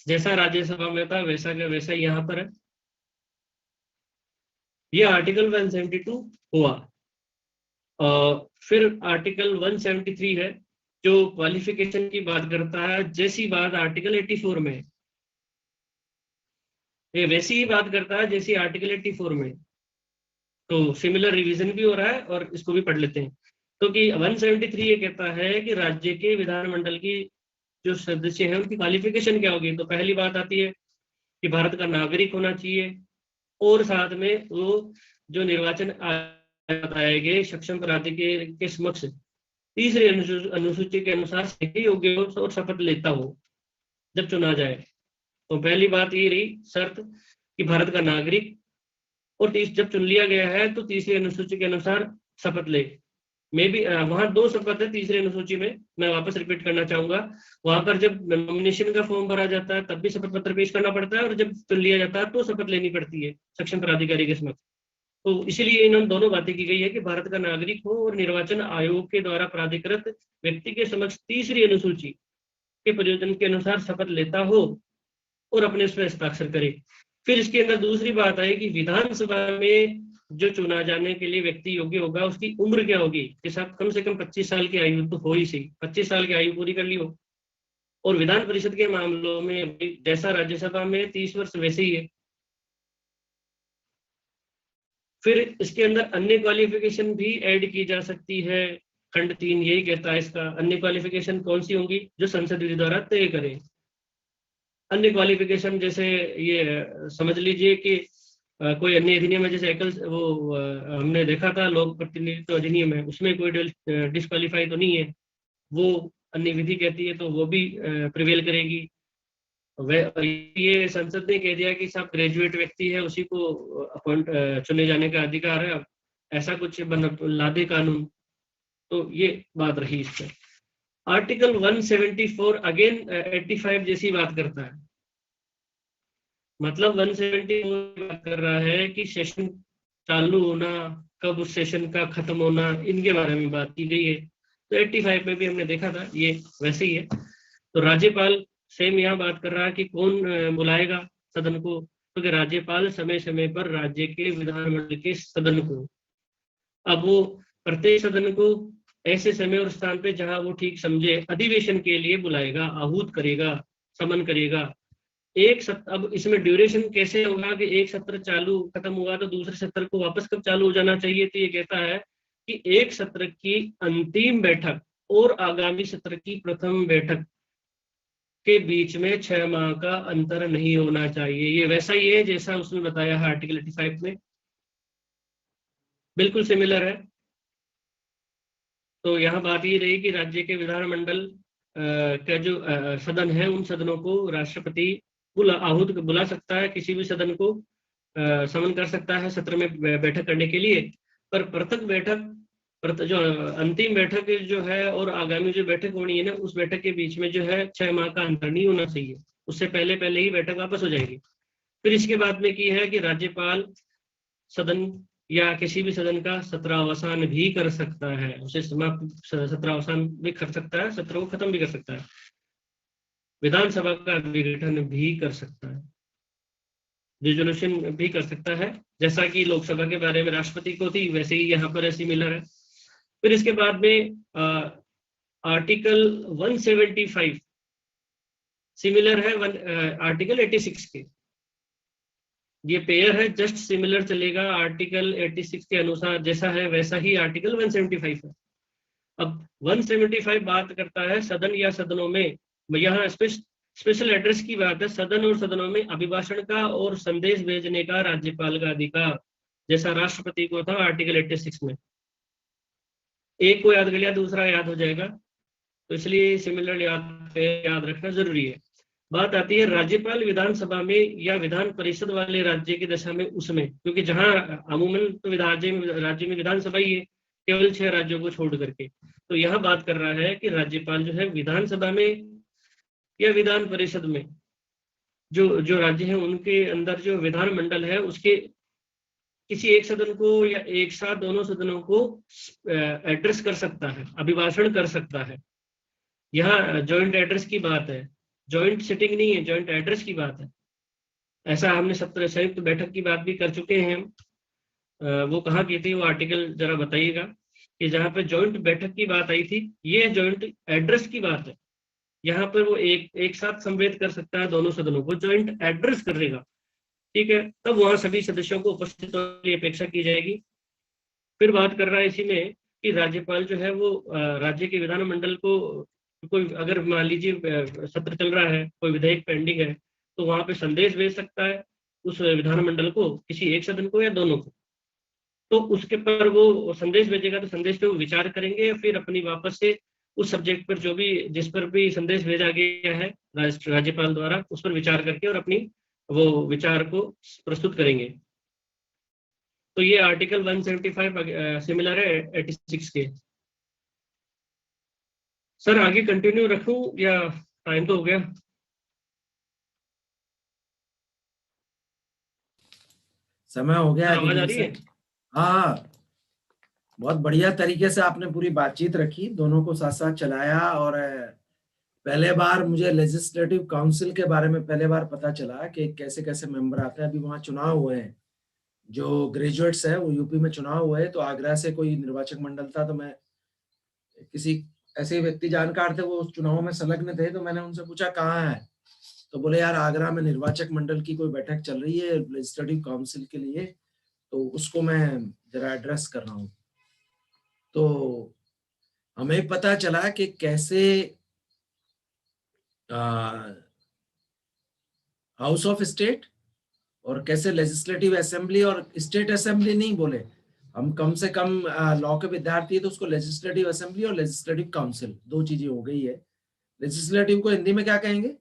जैसा राज्यसभा में था वैसा का वैसा यहाँ पर है। ये आर्टिकल 172 हुआ। फिर आर्टिकल 173 है जो क्वालिफिकेशन की बात करता है, जैसी बात आर्टिकल 84 में। ये वैसी ही बात करता है जैसी आर्टिकल 84 में। तो सिमिलर रिवीजन भी हो रहा है और इसको भी पढ़ लेते हैं। तो कि 173 ये कहता है कि राज्य के विधानमंडल की जो सदस्य है उनकी क्वालिफिकेशन क्या होगी। तो पहली बात आती है कि भारत का नागरिक होना चाहिए और साथ में वो जो निर्वाचन आएंगे सक्षम प्राधिकारी के समक्ष तीसरी अनुसूची के अनुसार सही योग्य हो और शपथ लेता हो जब चुना जाए। तो पहली बात ये रही शर्त कि भारत का नागरिक, और जब चुन लिया गया है तो तीसरी अनुसूची के अनुसार शपथ ले। मे भी वहां 2 शपथ है तीसरी अनुसूची में, मैं वापस रिपीट करना चाहूंगा। वहां पर जब नॉमिनेशन का फॉर्म भरा जाता है तब भी शपथ पत्र पेश करना पड़ता है, और जब चुन लिया जाता है तो शपथ लेनी पड़ती है सक्षम प्राधिकारी के समक्ष। तो इसीलिए इन दोनों बातें की गई है कि भारत का नागरिक हो और निर्वाचन आयोग के द्वारा प्राधिकृत व्यक्ति के समक्ष तीसरी अनुसूची के प्रयोजन के अनुसार शपथ लेता हो और अपने उस पर हस्ताक्षर करे। फिर इसके अंदर दूसरी बात आई कि विधानसभा में जो चुना जाने के लिए व्यक्ति योग्य होगा उसकी उम्र क्या होगी, कि साहब कम से कम 25 साल की आयु तो हो ही सही, 25 साल की आयु पूरी कर ली हो। और विधान परिषद के मामलों में जैसा राज्यसभा में 30 वर्ष वैसे ही है। फिर इसके अंदर अन्य क्वालिफिकेशन भी ऐड की जा सकती है। खंड 3 यही कहता है इसका अन्य क्वालिफिकेशन कौन सी होंगी, जो संसद विधि द्वारा तय करें। अन्य क्वालिफिकेशन जैसे ये समझ लीजिए कि कोई अन्य अधिनियम है, जैसे एकल वो हमने देखा था लोक प्रतिनिधित्व अधिनियम है, उसमें कोई डिस्क्वालीफाई तो नहीं है, वो अन्य विधि कहती है तो वो भी प्रिवेल करेगी। ये संसद ने कह दिया कि साहब ग्रेजुएट व्यक्ति है उसी को अपॉइंट चुने जाने का अधिकार है, ऐसा कुछ ला दे कानून। तो ये बात रही इसमें। आर्टिकल 174 अगेन 85 जैसी बात करता है, मतलब 174 बात कर रहा है कि सेशन चालू होना, कब उस सेशन का खत्म होना, इनके बारे में बात की गई है। तो 85 में भी हमने देखा था ये वैसे ही है। तो राज्यपाल सेम यहाँ बात कर रहा है कि कौन बुलाएगा सदन को, क्योंकि तो राज्यपाल समय समय पर राज्य के विधानमंडल के सदन को, अब वो प्रत्येक सदन को ऐसे समय और स्थान पे जहां वो ठीक समझे अधिवेशन के लिए बुलाएगा, आहूत करेगा, समन करेगा। अब इसमें ड्यूरेशन कैसे होगा कि एक सत्र चालू खत्म हुआ तो दूसरे सत्र को वापस कब चालू हो जाना चाहिए। तो ये कहता है कि एक सत्र की अंतिम बैठक और आगामी सत्र की प्रथम बैठक के बीच में 6 माह का अंतर नहीं होना चाहिए। ये वैसा ही है जैसा उसने बताया है आर्टिकल 85 में, बिल्कुल सिमिलर है। तो यहाँ बात ये रही कि राज्य के विधानमंडल का जो सदन है उन सदनों को राष्ट्रपति बुला सकता है, किसी भी सदन को समन कर सकता है सत्र में बैठक करने के लिए। पर पृथक बैठक जो अंतिम बैठक जो है और आगामी जो बैठक होनी है ना, उस बैठक के बीच में जो है 6 माह का अंतर नहीं होना चाहिए, उससे पहले पहले ही बैठक वापस हो जाएगी। फिर इसके बाद में की है कि राज्यपाल सदन या किसी भी सदन का सत्रावसान भी कर सकता है, उसे समाप्त सत्रावसान भी कर सकता है, सत्र को खत्म भी कर सकता है, विधानसभा का विघटन भी कर सकता है, रिजोल्यूशन भी कर सकता है, जैसा कि लोकसभा के बारे में राष्ट्रपति को थी वैसे ही यहाँ पर सिमिलर है। फिर इसके बाद में आर्टिकल 175 सिमिलर है आर्टिकल 86 के, ये पेयर है, जस्ट सिमिलर चलेगा। आर्टिकल 86 के अनुसार जैसा है वैसा ही आर्टिकल 175 है। अब 175 बात करता है सदन या सदनों में, यहाँ स्पेशल एड्रेस की बात है, सदन और सदनों में अभिभाषण का और संदेश भेजने का राज्यपाल का अधिकार, जैसा राष्ट्रपति को था आर्टिकल 86 में। एक को याद कर लिया दूसरा याद हो जाएगा, तो इसलिए सिमिलर याद रखना जरूरी है। बात आती है राज्यपाल विधानसभा में या विधान परिषद वाले राज्य की दशा में उसमें, क्योंकि जहां अमूमन तो राज्य में विधानसभा ही है केवल 6 राज्यों को छोड़ करके। तो यह बात कर रहा है कि राज्यपाल जो है विधानसभा में या विधान परिषद में जो राज्य है उनके अंदर जो विधानमंडल है उसके किसी एक सदन को या एक साथ दोनों सदनों को एड्रेस कर सकता है, अभिभाषण कर सकता है। यहाँ जॉइंट एड्रेस की बात है, जॉइंट सिटिंग नहीं है, जॉइंट एड्रेस की बात है। ऐसा हमने सत्र संयुक्त बैठक की बात भी कर चुके हैं हम। वो कहाँ की थी वो आर्टिकल जरा बताइएगा, कि जहाँ पे जॉइंट बैठक की बात आई थी, ये जॉइंट एड्रेस की बात है। यहाँ पर वो एक साथ संवेद कर सकता है दोनों सदनों को, जॉइंट एड्रेस करेगा ठीक है, तब वहाँ सभी सदस्यों को उपस्थित होने की अपेक्षा की जाएगी। फिर बात कर रहा है इसी में कि राज्यपाल जो है वो राज्य के विधानमंडल को कोई अगर मान लीजिए सत्र चल रहा है, कोई विधेयक पेंडिंग है, तो वहाँ पे संदेश भेज सकता है उस विधानमंडल को, किसी एक सदन को या दोनों को। तो उसके पर वो संदेश भेजेगा तो संदेश पे वो विचार करेंगे, फिर अपनी वापस से उस सब्जेक्ट पर जो भी जिस पर भी संदेश भेजा गया है राज्यपाल द्वारा उस पर विचार करके और अपनी वो विचार को प्रस्तुत करेंगे। तो ये आर्टिकल 175 सिमिलर है 86 के। सर आगे कंटिन्यू रखूं या टाइम तो हो गया? समय हो गया। आवाज आ रही है? हाँ, बहुत बढ़िया तरीके से आपने पूरी बातचीत रखी, दोनों को साथ साथ चलाया। और पहले बार मुझे लेजिस्लेटिव काउंसिल के बारे में पहले बार पता चला कि कैसे कैसे मेंबर आते हैं। अभी वहाँ चुनाव हुए हैं, जो ग्रेजुएट्स है वो यूपी में चुनाव हुए, तो आगरा से कोई निर्वाचक मंडल था, तो मैं किसी ऐसे व्यक्ति जानकार थे वो उस चुनाव में संलग्न थे, तो मैंने उनसे पूछा कहाँ है, तो बोले यार आगरा में निर्वाचक मंडल की कोई बैठक चल रही है लेजिस्लेटिव काउंसिल के लिए, तो उसको मैं जरा एड्रेस कर रहा हूँ। तो हमें पता चला कि कैसे हाउस ऑफ स्टेट और कैसे लेजिस्लेटिव असेंबली, और स्टेट असेंबली नहीं बोले हम, कम से कम लॉ के विद्यार्थी है तो उसको लेजिस्लेटिव असेंबली और लेजिस्लेटिव काउंसिल दो चीजें हो गई है। लेजिस्लेटिव को हिंदी में क्या कहेंगे?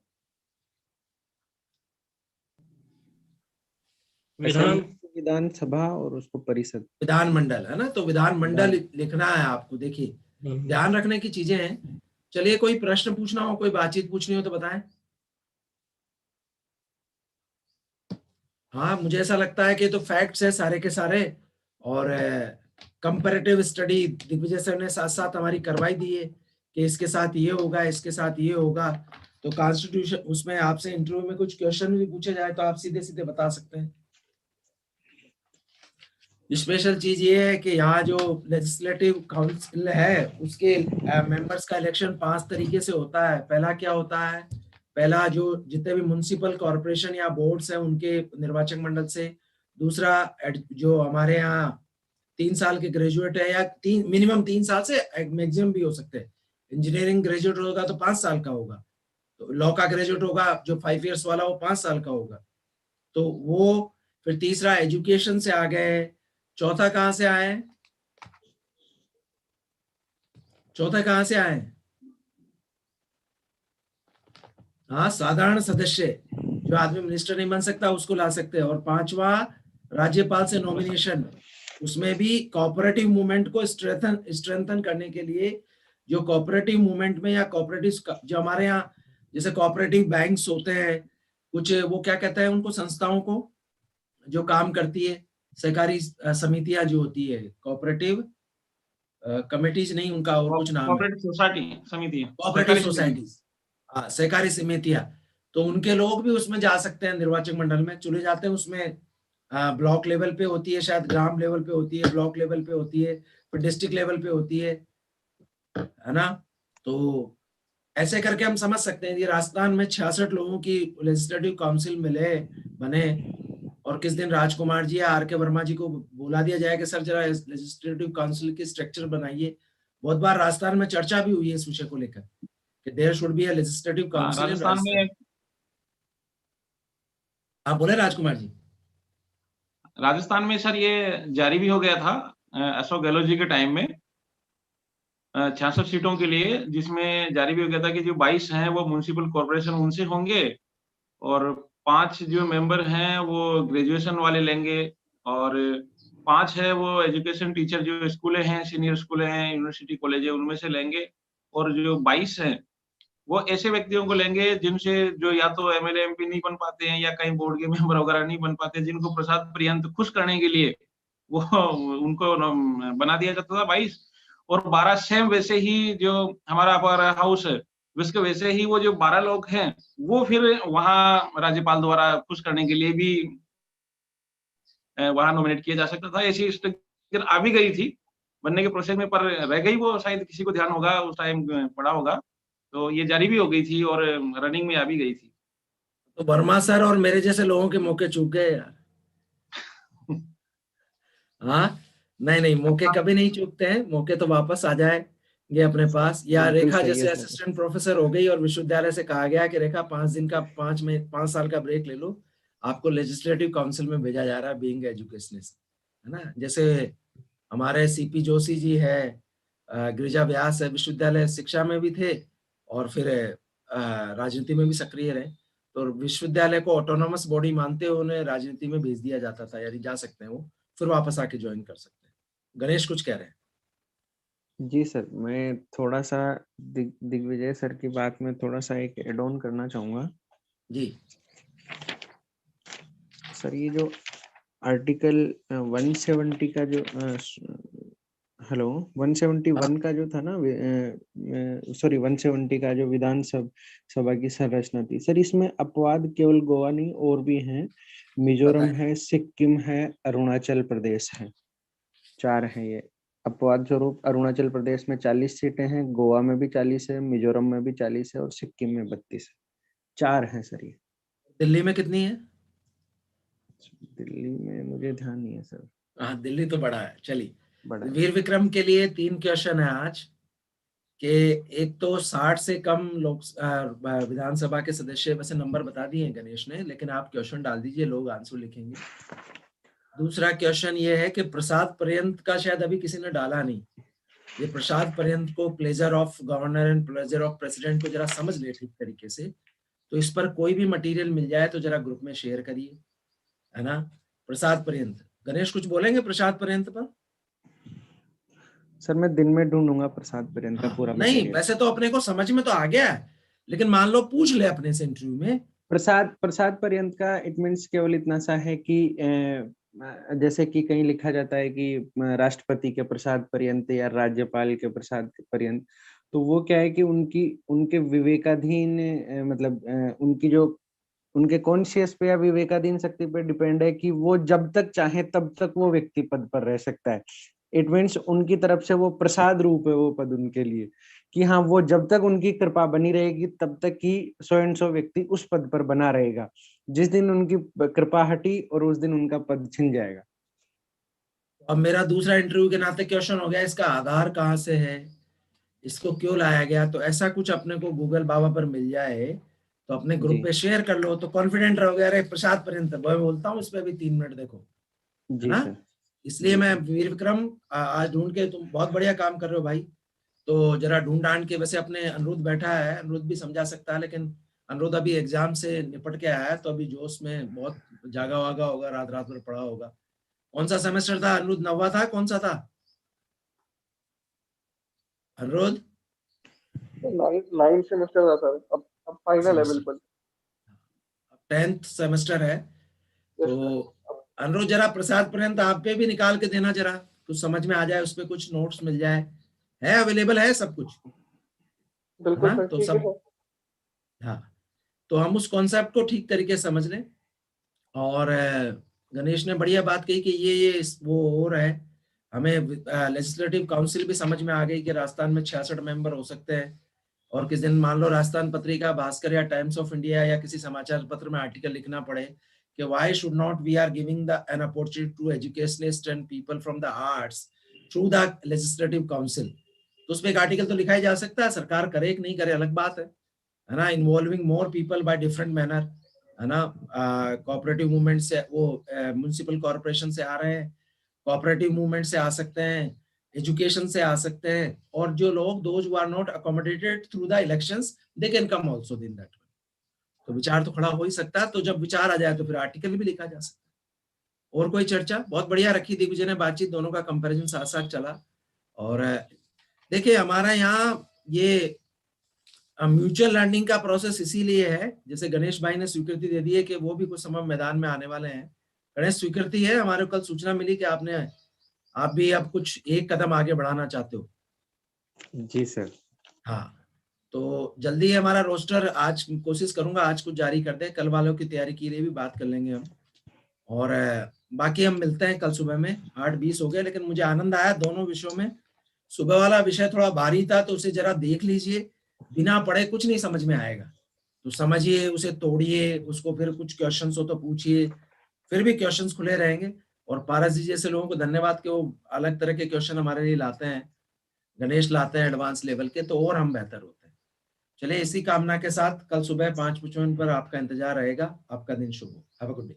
विधानसभा और उसको परिषद, विधानमंडल है ना, तो विधानमंडल लिखना है आपको। देखिए ध्यान रखने की चीजें हैं। चलिए कोई प्रश्न पूछना हो, कोई बातचीत पूछनी हो तो बताएं। हाँ, मुझे ऐसा लगता है कि तो फैक्ट्स है सारे के सारे, और कंपैरेटिव स्टडी दिग्विजय सर ने साथ साथ हमारी करवाई दी है कि इसके साथ ये होगा, इसके साथ ये होगा। तो कॉन्स्टिट्यूशन उसमें आपसे इंटरव्यू में कुछ क्वेश्चन भी पूछे जाए तो आप सीधे सीधे बता सकते हैं। स्पेशल चीज ये है कि यहाँ जो लेजिस्लेटिव काउंसिल है उसके मेंबर्स का इलेक्शन 5 तरीके से होता है। पहला क्या होता है, पहला जो जितने भी म्युनिसिपल कॉर्पोरेशन या बोर्ड्स हैं उनके निर्वाचक मंडल से। दूसरा जो हमारे यहाँ 3 साल के ग्रेजुएट है, या मिनिमम 3 साल से मैक्सिमम भी हो सकते हैं। इंजीनियरिंग ग्रेजुएट होगा तो 5 साल का होगा, तो लॉ का ग्रेजुएट होगा जो 5 इयर्स वाला वो 5 साल का होगा। तो वो फिर तीसरा एजुकेशन से आ गए। चौथा कहाँ से आए? चौथा कहाँ से आए? हाँ, साधारण सदस्य, जो आदमी मिनिस्टर नहीं बन सकता उसको ला सकते हैं। और पांचवा राज्यपाल से नॉमिनेशन, उसमें भी कोऑपरेटिव मूवमेंट को स्ट्रेंथन करने के लिए, जो कोऑपरेटिव मूवमेंट में या कोऑपरेटिव जो हमारे यहाँ जैसे कोऑपरेटिव बैंक्स होते हैं, कुछ वो क्या कहते हैं उनको, संस्थाओं को जो काम करती है, सहकारी समितियां जो होती है, कोऑपरेटिव कमिटीज नहीं, उनका और कुछ नाम है, कोऑपरेटिव सोसाइटी समिति, कोऑपरेटिव सोसाइटीज, हाँ सहकारी समितियां। तो उनके लोग भी उसमें जा सकते हैं, निर्वाचक मंडल में चुने जाते हैं। उसमें ब्लॉक लेवल पे होती है, शायद ग्राम लेवल पे होती है, ब्लॉक लेवल पे होती है, फिर डिस्ट्रिक्ट लेवल पे होती है ना। तो ऐसे करके हम समझ सकते हैं। ये राजस्थान में 66 लोगों की लेजिस्लेटिव काउंसिल मिले बने, और किस दिन राजकुमार जी या आर के वर्मा जी को बुला दिया जाए कि सर जरा लेजिस्लेटिव काउंसिल की स्ट्रक्चर बनाइए। बहुत बार राजस्थान में चर्चा भी हुई है इस विषय को लेकर कि there should be a legislative council. Rajasthan में, आप बोले राजकुमार जी। राजस्थान में सर ये जारी भी हो गया था अशोक गहलोत जी के टाइम में 66 सीटों के लिए, जिसमें जारी भी हो गया था कि जो 22 हैं वो म्युनिसिपल कॉर्पोरेशन उनसे होंगे, और 5 जो मेंबर हैं वो ग्रेजुएशन वाले लेंगे, और 5 है वो एजुकेशन टीचर जो स्कूलें हैं, सीनियर स्कूलें हैं, यूनिवर्सिटी कॉलेज है, उनमें से लेंगे, और जो 22 हैं वो ऐसे व्यक्तियों को लेंगे जिनसे जो या तो एमएलए एमपी नहीं बन पाते हैं या कहीं बोर्ड के मेंबर वगैरह नहीं बन पाते, जिनको प्रसाद प्रियंत खुश करने के लिए वो उनको बना दिया जाता था 22, और 12 सेम वैसे ही जो हमारा अपर हाउस है उसके वैसे ही वो जो 12 लोग हैं वो फिर वहां राज्यपाल द्वारा खुश करने के लिए भी वहां नॉमिनेट किया जा सकता था। ऐसी स्ट्रक्चर आ भी गई थी बनने के प्रोसेस में, पर रह गई वो, शायद किसी को ध्यान होगा उस टाइम पड़ा होगा, तो ये जारी भी हो गई थी और रनिंग में आ भी गई थी। तो वर्मा सर और मेरे जैसे लोगों के मौके चूक गए यार। हाँ, नहीं नहीं, मौके कभी नहीं चूकते हैं, मौके तो वापस आ जाएंगे अपने पास। या बिल्कुल रेखा सही है जैसे सर। असिस्टेंट प्रोफेसर हो गई और विश्वविद्यालय से कहा गया कि रेखा 5 दिन का 5 साल का ब्रेक ले लो, आपको लेजिस्लेटिव काउंसिल में भेजा जा रहा है बीइंग एजुकेशनिस्ट, है ना। जैसे हमारे सीपी जोशी जी है, गिरिजा व्यास है, विश्वविद्यालय शिक्षा में भी थे और फिर राजनीति में भी सक्रिय रहे। तो विश्वविद्यालय को ऑटोनोमस बॉडी मानते हुए उन्हें राजनीति में भेज दिया जाता था, यानी जा सकते हैं वो, फिर वापस आके ज्वाइन कर सकते हैं। गणेश कुछ कह रहे हैं? जी सर, मैं थोड़ा सा दिग्विजय सर की बात में थोड़ा सा एक एड ऑन करना चाहूंगा। जी सर, ये जो आर्टिकल 170 का जो हेलो 171 का जो था ना, सॉरी 170 का जो विधान सभा की संरचना थी सर, इसमें अपवाद केवल गोवा नहीं और भी हैं। मिजोरम बताएं। है, सिक्किम है, अरुणाचल प्रदेश है, 4 हैं ये। अपवाद स्वरूप अरुणाचल प्रदेश में 40 सीटें हैं, गोवा में भी 40 है, मिजोरम में भी 40 है और सिक्किम में 32 है। 4 हैं सर ये। दिल्ली में कितनी है? दिल्ली में मुझे ध्यान नहीं है सर। हाँ, दिल्ली तो बड़ा है। चलिए, बड़ा है। वीर विक्रम के लिए 3 क्वेश्चन है आज के। एक तो 60 से कम लोग विधानसभा के सदस्य, वैसे नंबर बता दिए हैं गणेश ने, लेकिन आप क्वेश्चन डाल दीजिए, लोग आंसर लिखेंगे। दूसरा क्वेश्चन ये है कि प्रसाद पर्यंत का शायद अभी किसी ने डाला नहीं। ये प्रसाद पर्यंत को, pleasure of governor and pleasure of president को जरा समझ ले ठीक तरीके से। तो इस पर कोई भी मटेरियल मिल जाए तो जरा ग्रुप में शेयर करिए, है ना। प्रसाद पर्यंत, गणेश कुछ बोलेंगे प्रसाद पर्यंत पर? सर, मैं दिन में ढूंढूंगा प्रसाद पर्यंत का पूरा नहीं, मटेरियल। वैसे तो अपने को समझ में तो आ गया है, लेकिन मान लो पूछ ले अपने से इंटरव्यू में। प्रसाद पर्यंत का इट मीन्स केवल इतना सा है कि जैसे कि कहीं लिखा जाता है कि राष्ट्रपति के प्रसाद पर्यंत या राज्यपाल के प्रसाद पर्यंत, तो वो क्या है कि उनके विवेकाधीन मतलब उनकी जो उनके कॉन्शियस पे या विवेकाधीन शक्ति पे डिपेंड है कि वो जब तक चाहे तब तक वो व्यक्ति पद पर रह सकता है। इट मीन्स उनकी तरफ से वो प्रसाद रूप है वो पद उनके लिए, कि हाँ, वो जब तक उनकी कृपा बनी रहेगी तब तक ही सो एंड सो व्यक्ति उस पद पर बना रहेगा। जिस दिन उनकी कृपा हटी और उस दिन उनका पद छिन जाएगा। अब मेरा दूसरा इंटरव्यू के नाते क्वेश्चन हो गया, इसका आधार कहाँ से है, इसको क्यों लाया गया? तो ऐसा कुछ अपने को गूगल बाबा पर मिल जाए तो अपने ग्रुप जी पे शेयर कर लो, तो कॉन्फिडेंट रहोगे। अरे प्रसाद पर्यंत मैं बोलता हूँ, इस पे भी 3 मिनट देखो, है जी ना। सर। इसलिए जी मैं सर। वीर विक्रम आज ढूंढ के, तुम बहुत बढ़िया काम कर रहे हो भाई। तो जरा ढूंढ ढांड के, वैसे अपने अनिरुद्ध बैठा है, अनिरुद्ध भी समझा सकता है, लेकिन अनिरुद्ध अभी एग्जाम से निपट के आया है, तो अभी जोश में बहुत जागा वागा होगा, रात रात भर पढ़ा होगा। कौन सा सेमेस्टर था अनिरुद्ध? 9वां था? कौन सा था अनिरुद्ध? 9 सेमेस्टर था सर, अब फाइनल है बिल्कुल। 10th सेमेस्टर है। यस तो सर। अनुरोध जरा प्रसाद पर्यंत आप पे भी निकाल के देना, जरा कुछ समझ में आ जाए, उस पे कुछ नोट्स मिल जाए, है अवेलेबल है सब कुछ, है बिल्कुल ना। सर, तो ठीक है सब, सर। हाँ, तो हम उस कॉन्सेप्ट को ठीक तरीके से समझ लें। और गणेश ने बढ़िया बात कही कि ये वो हो रहा है। हमें लेजिस्लेटिव काउंसिल भी समझ में आ गई कि राजस्थान में 66 मेंबर हो सकते हैं। और किसी दिन मान लो राजस्थान पत्रिका, भास्कर या टाइम्स ऑफ इंडिया या किसी समाचार पत्र में आर्टिकल लिखना पड़े कि why should not we are giving the an opportunity to educationist and people from the arts through the legislative council, तो उसमें एक आर्टिकल तो लिखा ही जा सकता है। सरकार करे कि नहीं करे अलग बात है ना। Involving more people by different manner, है ना। कोऑपरेटिव मूवमेंट से, वो म्युनिसिपल कॉर्पोरेशन से आ रहे हैं, कोऑपरेटिव मूवमेंट से आ सकते हैं, एजुकेशन से आ सकते हैं, और जो लोग those who are not accommodated through the elections they can come also in that. तो विचार तो खड़ा हो ही सकता है। तो जब विचार आ जाए तो फिर आर्टिकल भी लिखा जा सकता है। और कोई चर्चा? बहुत बढ़िया रखी दिग्विजय ने बातचीत, दोनों का कंपैरिजन साथ साथ चला। और देखिए हमारा यहाँ ये म्यूचुअल लर्निंग का प्रोसेस इसीलिए है, जैसे गणेश भाई ने स्वीकृति दे दी है कि वो भी कुछ समय मैदान में आने वाले हैं। गणेश, स्वीकृति है हमारे, कल सूचना मिली कि आप भी अब कुछ एक कदम आगे बढ़ाना चाहते हो। जी सर। हाँ, तो जल्दी हमारा रोस्टर आज कोशिश करूंगा आज कुछ जारी कर दे, कल वालों की तैयारी के लिए भी बात कर लेंगे हम। और बाकी हम मिलते हैं कल सुबह में। 8:20 हो गए, लेकिन मुझे आनंद आया दोनों विषयों में। सुबह वाला विषय थोड़ा भारी था, तो उसे जरा देख लीजिए, बिना पढ़े कुछ नहीं समझ में आएगा। तो समझिए, उसे तोड़िए, उसको फिर कुछ क्वेश्चंस हो तो पूछिए, फिर भी क्वेश्चंस खुले रहेंगे। और पारस जी जैसे लोगों को धन्यवाद कि वो अलग तरह के क्वेश्चन हमारे लिए लाते हैं, गणेश लाते हैं एडवांस लेवल के, तो और हम बेहतर होते हैं। चलिए, इसी कामना के साथ कल सुबह 5:55 पर आपका इंतजार रहेगा। आपका दिन शुभ हो। Have a good day.